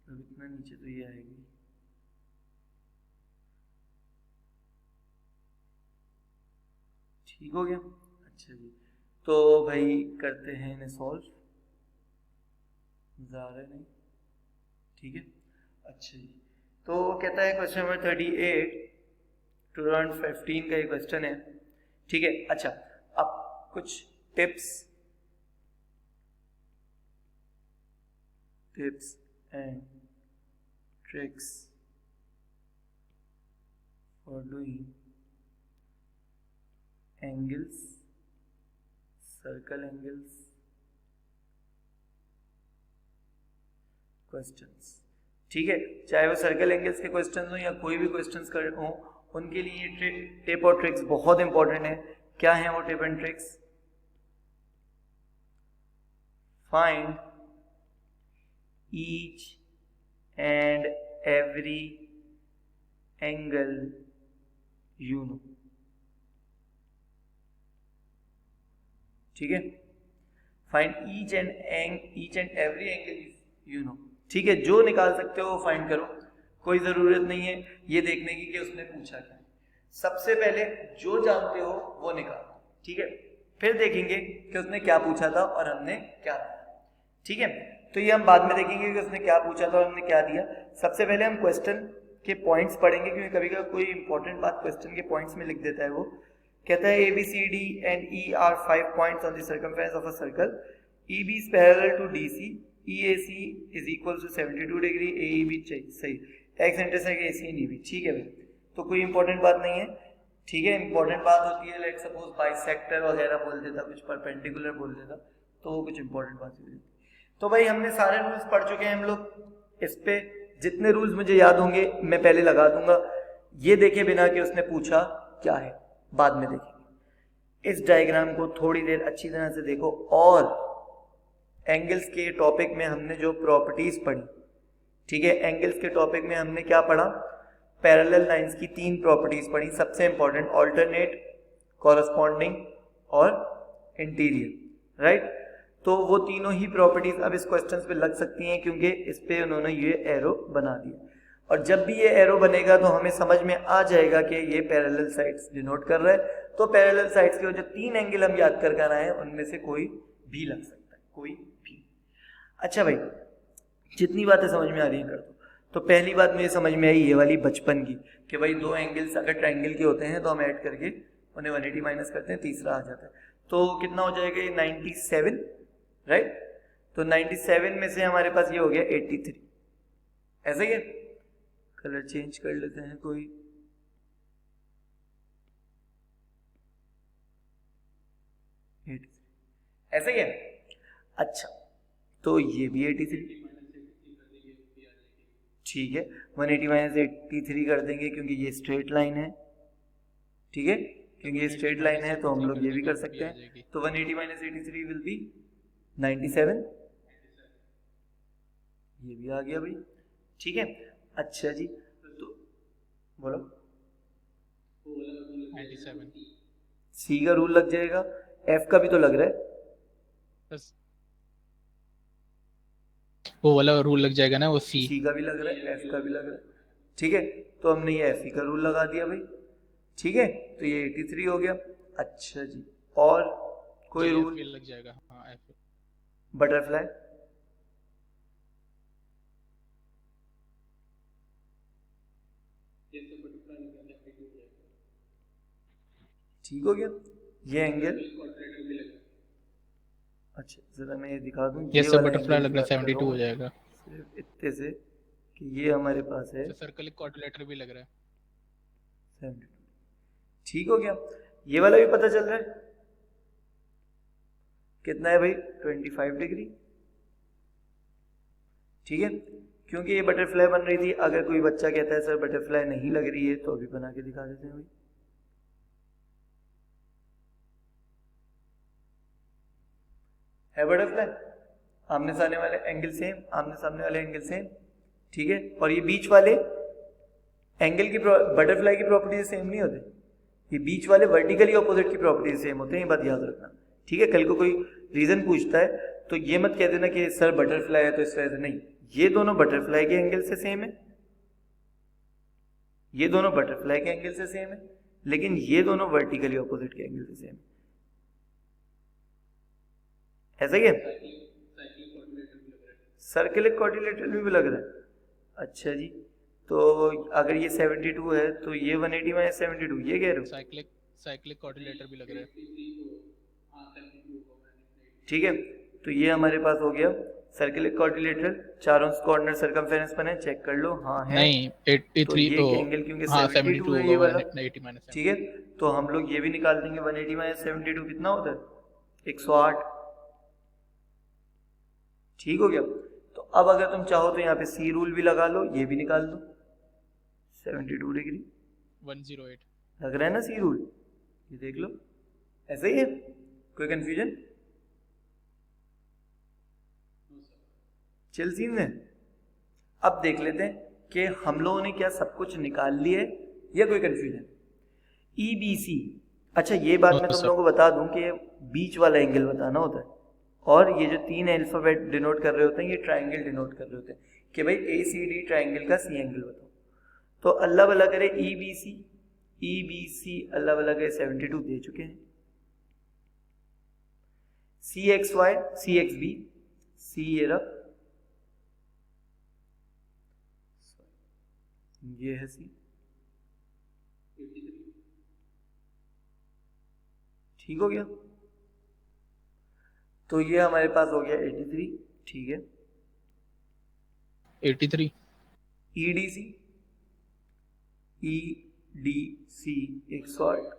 अब इतना नीचे तो ये आएगी। ठीक हो गया? अच्छा जी, तो भाई करते हैं इन्हें सॉल्व, ज़्यादा नहीं। ठीक है, अच्छा जी, तो कहता है क्वेश्चन नंबर 38 टू 15 का ये क्वेश्चन है ठीक है। अच्छा, अब कुछ tips and tricks for doing angles, circle angles, questions. ठीक है, चाहे वो सर्कल एंगल्स के क्वेश्चंस हो या कोई भी क्वेश्चंस कर हो, उनके लिए ये टिप और ट्रिक्स बहुत इंपॉर्टेंट है। क्या है वो tip and tricks? Find each and every angle you know. ठीक है, find each and every angle you know. ठीक है, जो निकाल सकते हो वो फाइंड करो, कोई जरूरत नहीं है ये देखने की कि उसने पूछा क्या है। सबसे पहले जो जानते हो वो निकालो, ठीक है, फिर देखेंगे कि उसने क्या पूछा था और हमने क्या दिया। ठीक है, तो ये हम बाद में देखेंगे कि उसने क्या पूछा था और हमने क्या दिया। सबसे पहले हम क्वेश्चन के पॉइंट्स पढ़ेंगे, क्योंकि कभी कभी कोई इंपॉर्टेंट बात क्वेश्चन के पॉइंट्स में लिख देता है। वो कहता है ABCD and E are 5 points on the circumference of a circle. EB is parallel to DC. EAC is equal to 72 degree. AEB सही, X intersect AC and EB। ठीक है भाई, तो कोई इंपॉर्टेंट बात नहीं है। ठीक है, इंपॉर्टेंट बात होती है लेट्स सपोज बाइसेक्टर वगैरह बोल देता, कुछ परपेंडिकुलर बोल देता, तो वो कुछ इंपॉर्टेंट बात होती है। तो भाई हमने सारे रूल्स पढ़ चुके हैं हम लोग। इस पे जितने रूल्स मुझे याद होंगे मैं पहले लगा दूंगा। ये देखे बिना कि उसने पूछा क्या है, बाद में देखेंगे। इस डायग्राम को थोड़ी देर अच्छी तरह से देखो। और एंगल्स के टॉपिक में हमने जो प्रॉपर्टीज पढ़ी, ठीक है, एंगल्स के टॉपिक में हमने क्या पढ़ा? पैरेलल लाइंस की 3 प्रॉपर्टीज पढ़ी, सबसे इंपॉर्टेंट ऑल्टरनेट, कॉरस्पॉन्डिंग और इंटीरियर, राइट। तो वो तीनों ही प्रॉपर्टीज अब इस क्वेश्चन पे लग सकती हैं, क्योंकि इस पे उन्होंने ये एरो बना दिया। और जब भी ये एरो बनेगा तो हमें समझ में आ जाएगा कि ये पैरेलल साइड्स डिनोट कर रहा है। तो पैरेलल साइड्स के जो 3 एंगल हम याद कर आए हैं उनमें से कोई भी लग सकता है, कोई भी। अच्छा भाई, जितनी बातें समझ में आ रही हैं कर दो। तो पहली बात मुझे समझ में आई ये वाली बचपन की, कि भाई 2 एंगल्स अगर ट्रायंगल के होते हैं तो हम ऐड करके उन्हें 180 माइनस करते हैं, तीसरा आ जाता है। तो कितना हो जाएगा ये 97, राइट। तो 97 में से हमारे पास ये हो गया 83, ऐसा ही है। कलर चेंज कर लेते हैं कोई, ऐसा ही है। अच्छा, तो ये भी 83, ठीक है, 180 माइनस 83 कर देंगे क्योंकि ये स्ट्रेट लाइन है। ठीक है, क्योंकि ये स्ट्रेट लाइन है तो हम लोग ये भी कर सकते हैं। तो 180 माइनस 83 विल बी 97, ये भी आ गया भाई। ठीक है, अच्छा जी, तो बोलो 97 सी का रूल लग जाएगा, एफ का भी तो लग रहा है, वो वाला रूल लग जाएगा ना, वो सी का भी लग रहा है, एफ का भी लग रहा है। ठीक है, तो हमने ये एफ का रूल लगा दिया भाई। ठीक है, तो ये 83 हो गया। अच्छा जी, और कोई रूल लग जाएगा? हाँ, एफ। बटरफ्लाई, ठीक हो गया। ये एंगल, अच्छा जरा मैं ये दिखा दूं, ये सब बटरफ्लाई लग रहा है, 72 हो जाएगा सिर्फ इतने से कि ये हमारे पास है सर्कल क्वाड्रिलेटरल भी लग रहा है 72। ठीक हो गया, ये वाला भी पता चल रहा है कितना है भाई, 25 डिग्री। ठीक है, क्योंकि ये बटरफ्लाई बन रही थी। अगर कोई बच्चा कहता है सर बटरफ्लाई नहीं लग रही है तो अभी बना के दिखा देते हैं भाई। है बटरफ्लाई, आमने सामने वाले एंगल सेम, आमने सामने वाले एंगल सेम। ठीक है, और ये बीच वाले एंगल की बटरफ्लाई की प्रॉपर्टी सेम नहीं होते, ये बीच वाले वर्टिकली ऑपोजिट की प्रॉपर्टी सेम होते हैं, ये बात याद रखना। ठीक है, कल को कोई रीजन पूछता है तो ये मत कह देना कि सर बटरफ्लाई है तो इस वजह से नहीं, ये दोनों बटरफ्लाई के एंगल से सेम है, ये दोनों बटरफ्लाई के एंगल से सेम है, लेकिन ये दोनों वर्टिकली ऑपोजिट के एंगल से सेम है। ऐसा ही है, सर्कुलर क्वाड्रिलेटरल भी लग रहा है। अच्छा जी, तो अगर ये 72 है तो ये 180 माइनस 72, ये कह रहे हो? साइक्लिक कोऑर्डिनेटर भी लग रहा है। ठीक है, तो ये हमारे पास हो गया सर्कुलर क्वाड्रिलेटरल, चारों कॉर्नर सरकमफेरेंस बने, चेक कर लो, हाँ है। नहीं तो 83 ये एंगल क्योंकि हाँ 72 72 है होगा, ये वाला, 180 माइनस ठीक है। तो हम लोग ये भी निकाल देंगे, 180 माइनस 72 कितना होता है, 108। ठीक हो गया। तो अब अगर तुम चाहो तो यहाँ पे सी रूल भी लगा लो, ये भी निकाल दो, 72 डिग्री 108। लग रहा है ना सी रूल, ये देख लो, ऐसा ही है, कोई कंफ्यूजन? चिल सीन है। अब देख लेते हैं कि हम लोगों ने क्या सब कुछ निकाल लिया है या कोई कंफ्यूजन। EBC, अच्छा ये बात मैं तुम लोगों को बता दूं कि बीच वाला एंगल बताना होता है, और ये जो 3 अल्फाबेट डिनोट कर रहे होते हैं ये ट्राइंगल डिनोट कर रहे होते हैं कि भाई ACD ट्राइंगल का सी एंगल बताओ। तो अल्लाह भला करे EBC अल्लाह भला करे 72 दे चुके हैं। CXY CXB, C ये रहा, ये है सी, ठीक हो गया। तो ये हमारे पास हो गया 83, ठीक है। 83 EDC 108,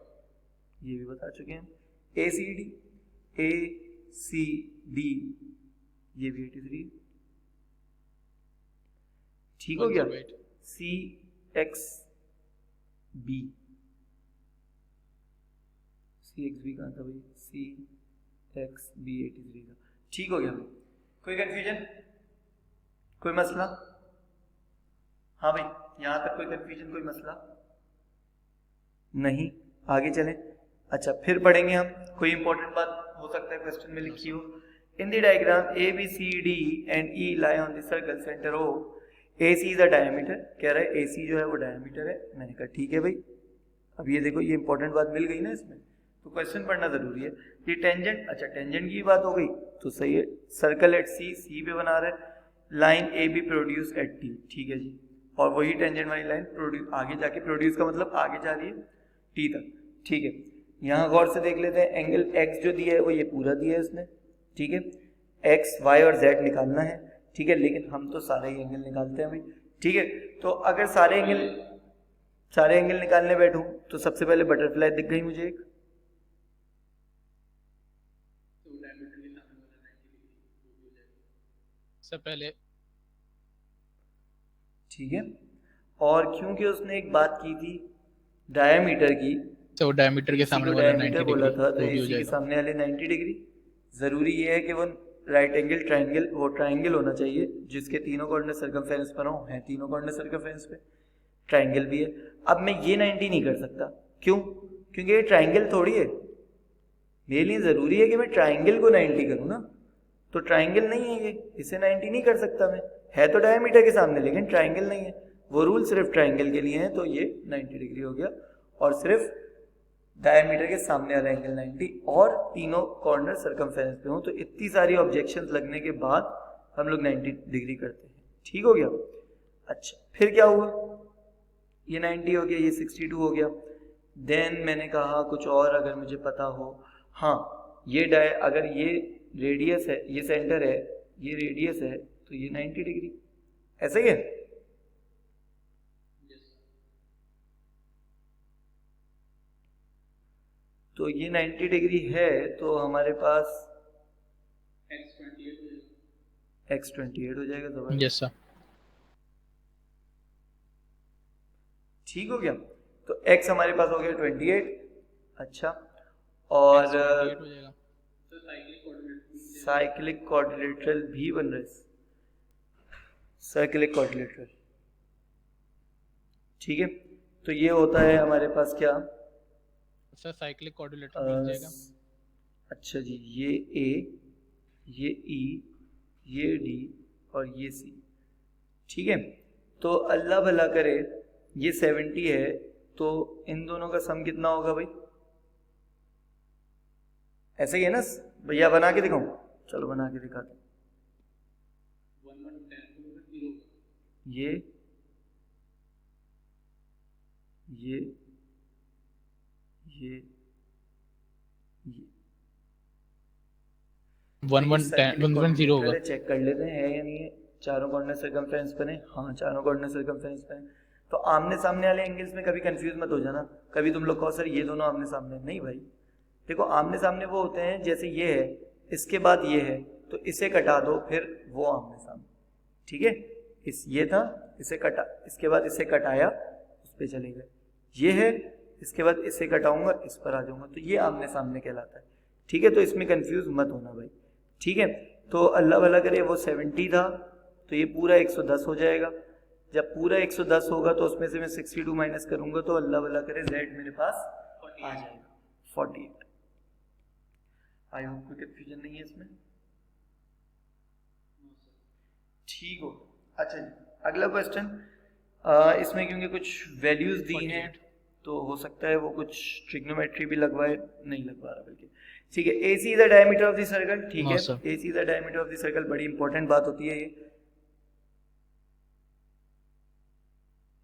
ये भी बता चुके हैं। ACD ये भी 83, ठीक हो गया। 108 CXB कहाँ था भाई, CXB 83 का, ठीक हो गया। कोई कंफ्यूजन, कोई मसला? हाँ भाई, यहां तक कोई कंफ्यूजन, कोई मसला नहीं, आगे चलें। अच्छा फिर पढ़ेंगे हम, कोई इंपॉर्टेंट बात हो सकता है क्वेश्चन में लिखी हो। In the diagram ABCD and E lie on the circle center O, AC is a diameter, कह रहा है AC जो है वो डायमीटर है। मैंने कहा ठीक है भाई। अब ये देखो, ये इंपॉर्टेंट बात मिल गई ना इसमें, तो क्वेश्चन पढ़ना जरूरी है। ये टेंजेंट, अच्छा टेंजेंट की बात हो गई तो सही है। सर्कल एट सी पे बना रहा है, line AB produce at T, ठीक है जी। और वही टेंजेंट वाली लाइन प्रोड्यूस आगे जाके, प्रोड्यूस का मतलब आगे जा रही है T तक, ठीक है। यहाँ गौर से देख लेते हैं, एंगल X जो दिया है वो ये पूरा दिया है उसने, ठीक है। X, Y और Z निकालना है, ठीक है, लेकिन हम तो सारे ही एंगल निकालते हैं भाई, ठीक है। तो अगर सारे एंगल निकालने बैठूं तो सबसे पहले बटरफ्लाई दिख गई मुझे एक, सबसे पहले, ठीक है। और क्योंकि उसने एक बात की थी डायमीटर की, तो डायमीटर के सामने वाला 90 डायमीटर बोला डिग्री था, तो वो भी हो AC के जाएगा। सामने वाले 90 डिग्री। जरूरी ये है कि वो राइट एंगल ट्राइंगल, वो ट्राइंगल होना चाहिए जिसके तीनों कॉर्नर सर्कमफेरेंस पर हो, है तीनों कॉर्नर सर्कमफेरेंस पे, ट्राइंगल भी है। अब मैं ये 90 नहीं कर सकता, क्यों? क्योंकि ये ट्राइंगल थोड़ी है, मेरे लिए जरूरी है कि मैं ट्राइंगल को 90 करूँ ना, तो ट्राइंगल नहीं है ये, इसे 90 नहीं कर सकता मैं, है तो डायमीटर के सामने लेकिन ट्राइंगल नहीं है। वो रूल सिर्फ ट्राइंगल के लिए है, तो ये 90 डिग्री हो गया, और सिर्फ डायमीटर के सामने वाला एंगल 90 और तीनों कॉर्नर सर्कमफेरेंस पे हो। तो इतनी सारी ऑब्जेक्शंस लगने के बाद हम लोग 90 डिग्री करते हैं, ठीक हो गया। अच्छा फिर क्या हुआ, ये 90 हो गया, ये 62 हो गया। देन मैंने कहा कुछ और अगर मुझे पता हो, हाँ ये अगर ये रेडियस है, ये सेंटर है, ये रेडियस है, तो ये 90 डिग्री, ऐसा ही है। तो ये 90 डिग्री है, तो हमारे पास x28 हो जाएगा जबरदस्त, यस सर, ठीक हो गया। तो x हमारे पास हो गया 28, अच्छा, और 28 हो जाएगा। साइक्लिक क्वाड्रिलेटरल भी बन रहा है, साइक्लिक क्वाड्रिलेटरल, ठीक है। तो ये होता है हमारे पास क्या, सर साइक्लिक कोऑर्डिनेटर मिल जाएगा। अच्छा जी, ये A, ये E, ये D और ये C, ठीक है। तो अल्लाह भला करे ये 70 है, तो इन दोनों का सम कितना होगा भाई, ऐसे ही है ना भैया? बना के दिखाऊं, चलो बना के दिखाते। ये ये 110 चेक कर लेते हैं है या नहीं है। चारों कॉर्नर सर्कमफ्रेंस बने, हाँ चारों कॉर्नर सर्कमफ्रेंस बने। तो आमने सामने वाले एंगल्स में कभी कंफ्यूज मत हो जाना। कभी तुम लोग कहो सर ये दोनों आमने सामने, नहीं भाई। देखो आमने सामने वो होते हैं जैसे ये है, इसके बाद ये है, तो इसे कटा दो, फिर वो आमने सामने। ठीक है, इस ये था, इसे कटा, इसके बाद इसे कटाया, उस पर चले गए। ये है, इसके बाद इसे कटाऊंगा, इस पर आ जाऊंगा, तो ये आमने सामने कहलाता है। ठीक है, तो इसमें कंफ्यूज मत होना भाई। ठीक है, तो अल्लाह भला करे वो 70 था, तो ये पूरा 110 हो जाएगा। जब पूरा 110 होगा तो उसमें से मैं 62 माइनस करूंगा, तो अल्लाह भला करे Z मेरे पास आ जाएगा 48। आई होप कोई कंफ्यूजन नहीं है इसमें। ठीक हो। अच्छा जी, अगला क्वेश्चन। इसमें क्योंकि कुछ वैल्यूज दी हैं तो हो सकता है वो कुछ ट्रिग्नोमेट्री भी लगवाए, नहीं लगवा रहा बल्कि। ठीक है, AC is the diameter of the circle. ठीक है, AC is the diameter of the circle, बड़ी इंपॉर्टेंट बात होती है ये,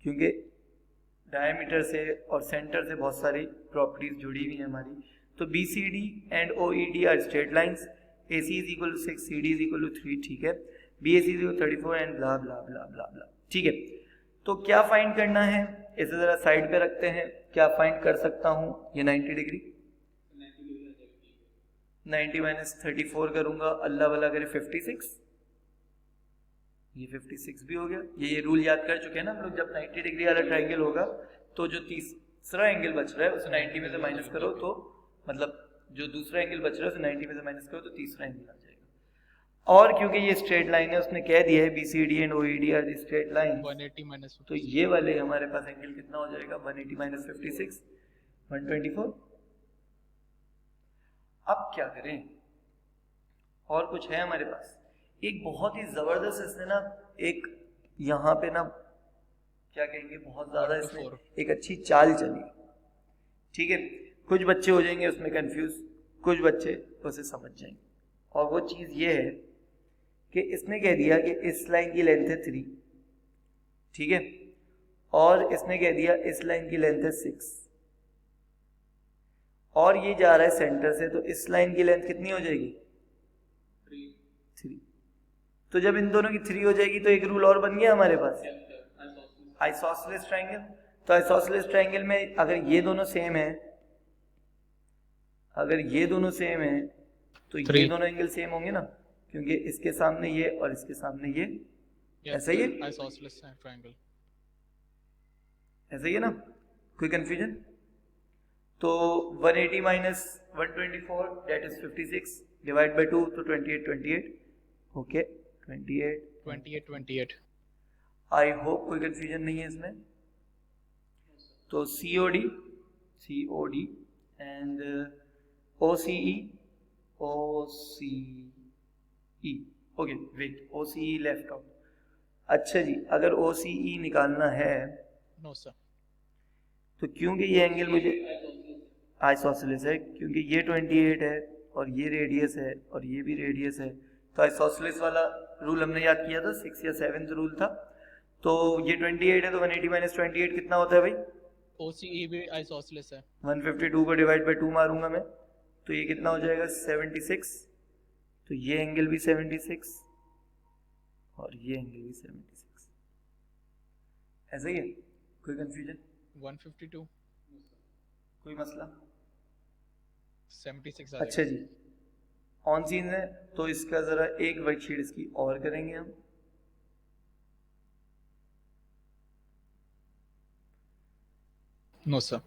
क्योंकि डायमीटर से और सेंटर से बहुत सारी प्रॉपर्टीज जुड़ी हुई हैं हमारी। तो BCD and OED are straight lines, AC is equal to 6, CD is equal to 3। ठीक है, BAC is equal 34 and blah blah blah blah blah. ठीक है, तो क्या फाइंड करना है, इसे जरा साइड पे रखते हैं। क्या फाइंड कर सकता हूं, ये 90 डिग्री, 90 माइनस 34 करूंगा, अल्लाह वाला करे 56, ये 56 भी हो गया। ये रूल याद कर चुके हैं ना हम लोग, जब 90 डिग्री वाला ट्राइंगल होगा तो जो तीसरा एंगल बच रहा है उसे 90 में से माइनस करो, तो मतलब जो दूसरा एंगल बच रहा है उसे 90 में से माइनस करो तो तीसरा एंगल आ जाएगा। और क्योंकि ये स्ट्रेट लाइन है, उसने कह दिया है BCD and OED are the straight line, 180 minus, तो ये वाले हमारे पास एंगल कितना हो जाएगा, 180 माइनस 56, 124। अब क्या करें, और कुछ है हमारे पास। एक बहुत ही जबरदस्त इसने ना, एक यहाँ पे ना क्या कहेंगे, बहुत ज्यादा इसमें एक अच्छी चाल चली। ठीक है, कुछ बच्चे हो जाएंगे उसमें कंफ्यूज, कुछ बच्चे उसे समझ जाएंगे। और वो चीज ये है कि इसने कह दिया कि इस लाइन की लेंथ है 3, ठीक है, और इसने कह दिया इस लाइन की लेंथ है 6, और ये जा रहा है सेंटर से, तो इस लाइन की लेंथ कितनी हो जाएगी, 3। तो जब इन दोनों की 3 हो जाएगी तो एक रूल और बन गया हमारे पास, आइसोसेलेस ट्रायंगल। तो आइसोसेलेस ट्रायंगल में अगर ये दोनों सेम है, अगर ये दोनों सेम है तो ये दोनों एंगल सेम होंगे ना, क्योंकि इसके सामने ये और इसके सामने ये, ऐसा ही है, आइसोसेलेस ट्रायंगल, ऐसा ही है ना, कोई कंफ्यूजन। तो 180 minus 124 that is 56 divide by 2 तो 28 ओके 28। आई होप कोई कंफ्यूजन नहीं है इसमें। तो COD and OCE okay wait, OCE left out. अच्छा जी, अगर OCE निकालना है नो सर, तो क्योंकि ये एंगल मुझे आइसोसेलेस है, क्योंकि ये 28 है और ये रेडियस है और ये भी रेडियस है, तो आइसोसेलेस वाला रूल हमने याद किया था, 6 या 7th रूल था। तो ये 28 है तो 180 माइनस 28 कितना होता है भाई, OCE भी आइसोसेलेस है, 152 को डिवाइड बाय 2 मारूंगा मैं, तो ये कितना हो जाएगा 76। तो ये एंगल भी 76 और ये एंगल भी 76, ऐसा ही है, कोई कंफ्यूजन, 152 कोई मसला, 76 आ अच्छा जी, ऑन सीन है तो इसका जरा एक वर्कशीट इसकी और करेंगे हम। नो सर,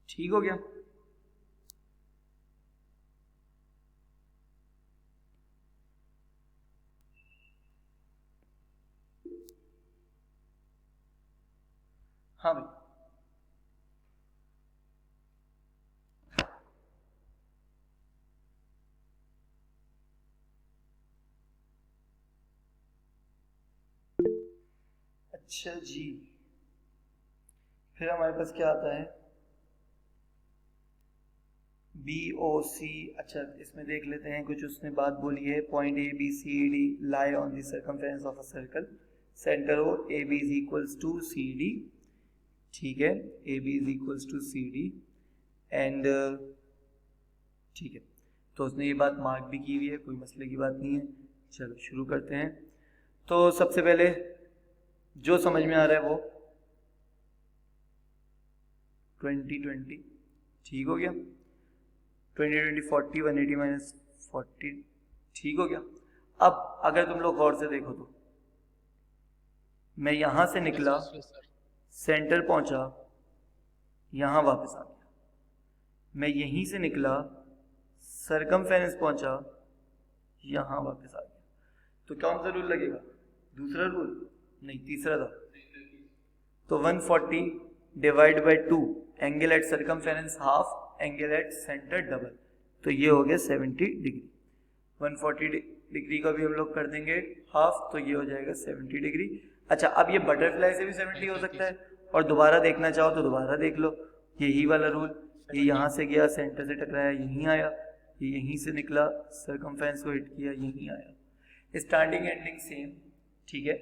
ठीक हो गया। हाँ भाई, अच्छा जी, फिर हमारे पास क्या आता है, BOC, अच्छा इसमें देख लेते हैं कुछ उसने बात बोली है। Point ABCD lie on the circumference of a circle, centre हो AB is equals to CD, ठीक है, AB is equals to CD and ठीक है, तो उसने ये बात मार्क भी की हुई है, कोई मसले की बात नहीं है। चलो शुरू करते हैं। तो सबसे पहले जो समझ में आ रहा है वो 20 ठीक हो गया, 20 40 180 माइनस 40 ठीक हो गया। अब अगर तुम लोग गौर से देखो तो मैं यहां से निकला, सेंटर पहुंचा, यहां वापस आ गया, मैं यहीं से निकला, सरकमफेरेंस पहुंचा, यहां वापस आ गया। तो कौन सा रूल लगेगा? दूसरा रूल नहीं, तीसरा था। तो 140 divide by 2, angle at circumference half, angle at centre double, तो ये हो गया 70 डिग्री। 140 डिग्री का भी हम लोग कर देंगे हाफ, तो ये हो जाएगा 70 डिग्री। अच्छा, अब ये बटरफ्लाई से भी 70 हो सकता है, और दोबारा देखना चाहो तो दोबारा देख लो, यही वाला रूल। ये यहाँ से गया, सेंटर से टकराया, यहीं आया, ये यहीं से निकला, सरकमफेरेंस को हिट किया, यहीं आया। स्टार्टिंग एंडिंग सेम, ठीक है,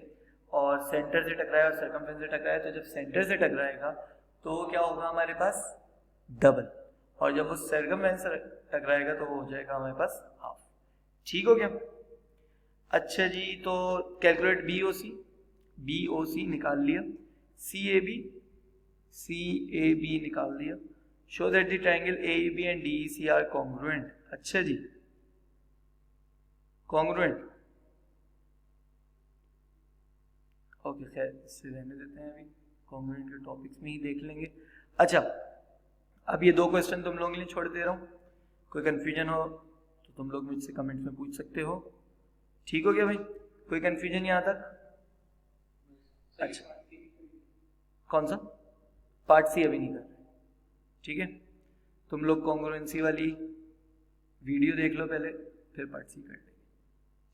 और सेंटर से टकराया और सरकमफेरेंस से टकराया, तो जब सेंटर से टकराएगा तो क्या होगा हमारे पास? डबल, और जब वो सरकमफेरेंस से टकराएगा तो वो हो जाएगा हमारे पास हाफ। ठीक हो गया? अच्छा जी, तो कैलकुलेट BOC निकाल लिया, CAB निकाल दिया। Show that the triangle AEB and DEC are congruent. अच्छा जी, कॉन्ग्रुएंट, ओके, खैर इससे रहने देते हैं, अभी कॉन्ग्रुएंट के टॉपिक्स में ही देख लेंगे। अच्छा, अब ये 2 क्वेश्चन तुम लोगों के लिए छोड़ दे रहा हूँ, कोई कंफ्यूजन हो तो तुम लोग मुझसे कमेंट में पूछ सकते हो। ठीक हो गया भाई? कोई कंफ्यूजन यहाँ तक? अच्छा, कौन सा? पार्ट सी अभी नहीं कर रहे, ठीक है, तुम लोग कॉन्ग्रुएंसी वाली वीडियो देख लो पहले, फिर पार्ट सी कर लेंगे,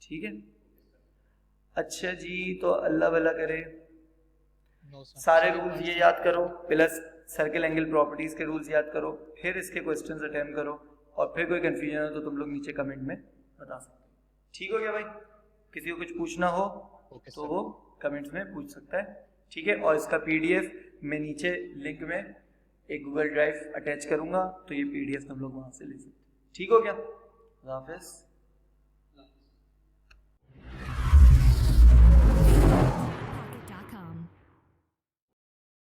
ठीक है। अच्छा जी, तो अल्लाह भला करे, सारे रूल्स ये याद करो, प्लस सर्किल एंगल प्रॉपर्टीज के रूल्स याद करो, फिर इसके क्वेश्चंस अटेम्प्ट करो, और फिर कोई कंफ्यूजन हो तो तुम लोग नीचे कमेंट में बता सकते हो। ठीक हो गया भाई? किसी को कुछ पूछना हो तो वो कमेंट्स में पूछ सकता है, ठीक है। और इसका PDF मैं नीचे लिंक में एक गूगल ड्राइव अटैच करूंगा, तो ये PDF तुम लोग वहां से ले सकते हो। ठीक हो गया? अल्लाह हाफिज़।